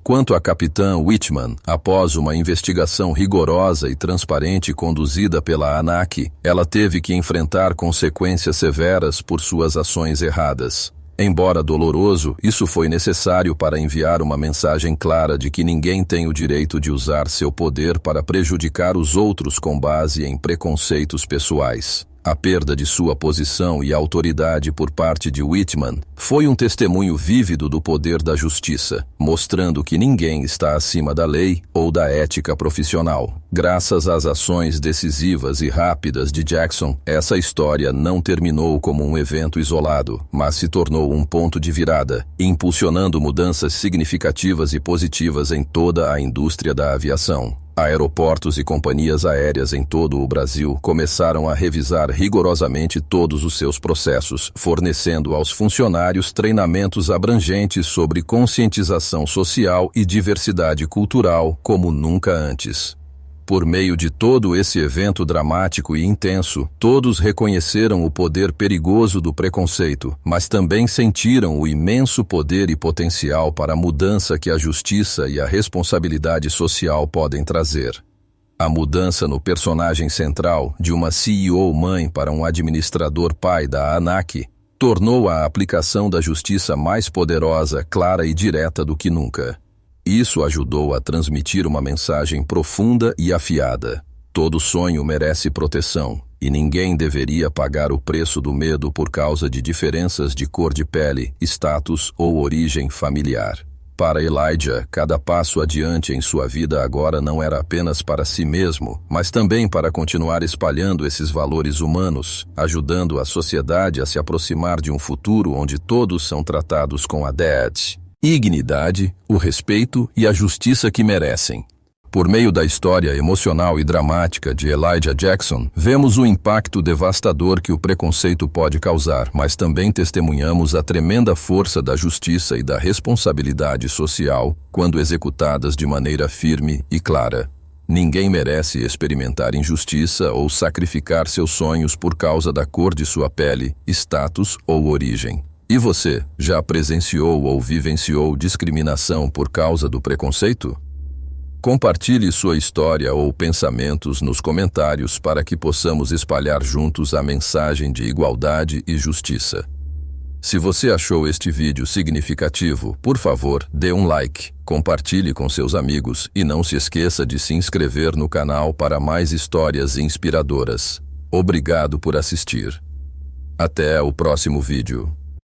S1: Quanto à capitã Whitman, após uma investigação rigorosa e transparente conduzida pela ANAC, ela teve que enfrentar consequências severas por suas ações erradas. Embora doloroso, isso foi necessário para enviar uma mensagem clara de que ninguém tem o direito de usar seu poder para prejudicar os outros com base em preconceitos pessoais. A perda de sua posição e autoridade por parte de Whitman foi um testemunho vívido do poder da justiça, mostrando que ninguém está acima da lei ou da ética profissional. Graças às ações decisivas e rápidas de Jackson, essa história não terminou como um evento isolado, mas se tornou um ponto de virada, impulsionando mudanças significativas e positivas em toda a indústria da aviação. Aeroportos e companhias aéreas em todo o Brasil começaram a revisar rigorosamente todos os seus processos, fornecendo aos funcionários treinamentos abrangentes sobre conscientização social e diversidade cultural como nunca antes. Por meio de todo esse evento dramático e intenso, todos reconheceram o poder perigoso do preconceito, mas também sentiram o imenso poder e potencial para a mudança que a justiça e a responsabilidade social podem trazer. A mudança no personagem central, de uma CEO mãe para um administrador pai da ANAC, tornou a aplicação da justiça mais poderosa, clara e direta do que nunca. Isso ajudou a transmitir uma mensagem profunda e afiada. Todo sonho merece proteção, e ninguém deveria pagar o preço do medo por causa de diferenças de cor de pele, status ou origem familiar. Para Elijah, cada passo adiante em sua vida agora não era apenas para si mesmo, mas também para continuar espalhando esses valores humanos, ajudando a sociedade a se aproximar de um futuro onde todos são tratados com a dignidade, o respeito e a justiça que merecem. Por meio da história emocional e dramática de Elijah Jackson, vemos o impacto devastador que o preconceito pode causar, mas também testemunhamos a tremenda força da justiça e da responsabilidade social quando executadas de maneira firme e clara. Ninguém merece experimentar injustiça ou sacrificar seus sonhos por causa da cor de sua pele, status ou origem. E você, já presenciou ou vivenciou discriminação por causa do preconceito? Compartilhe sua história ou pensamentos nos comentários para que possamos espalhar juntos a mensagem de igualdade e justiça. Se você achou este vídeo significativo, por favor, dê um like, compartilhe com seus amigos e não se esqueça de se inscrever no canal para mais histórias inspiradoras. Obrigado por assistir. Até o próximo vídeo.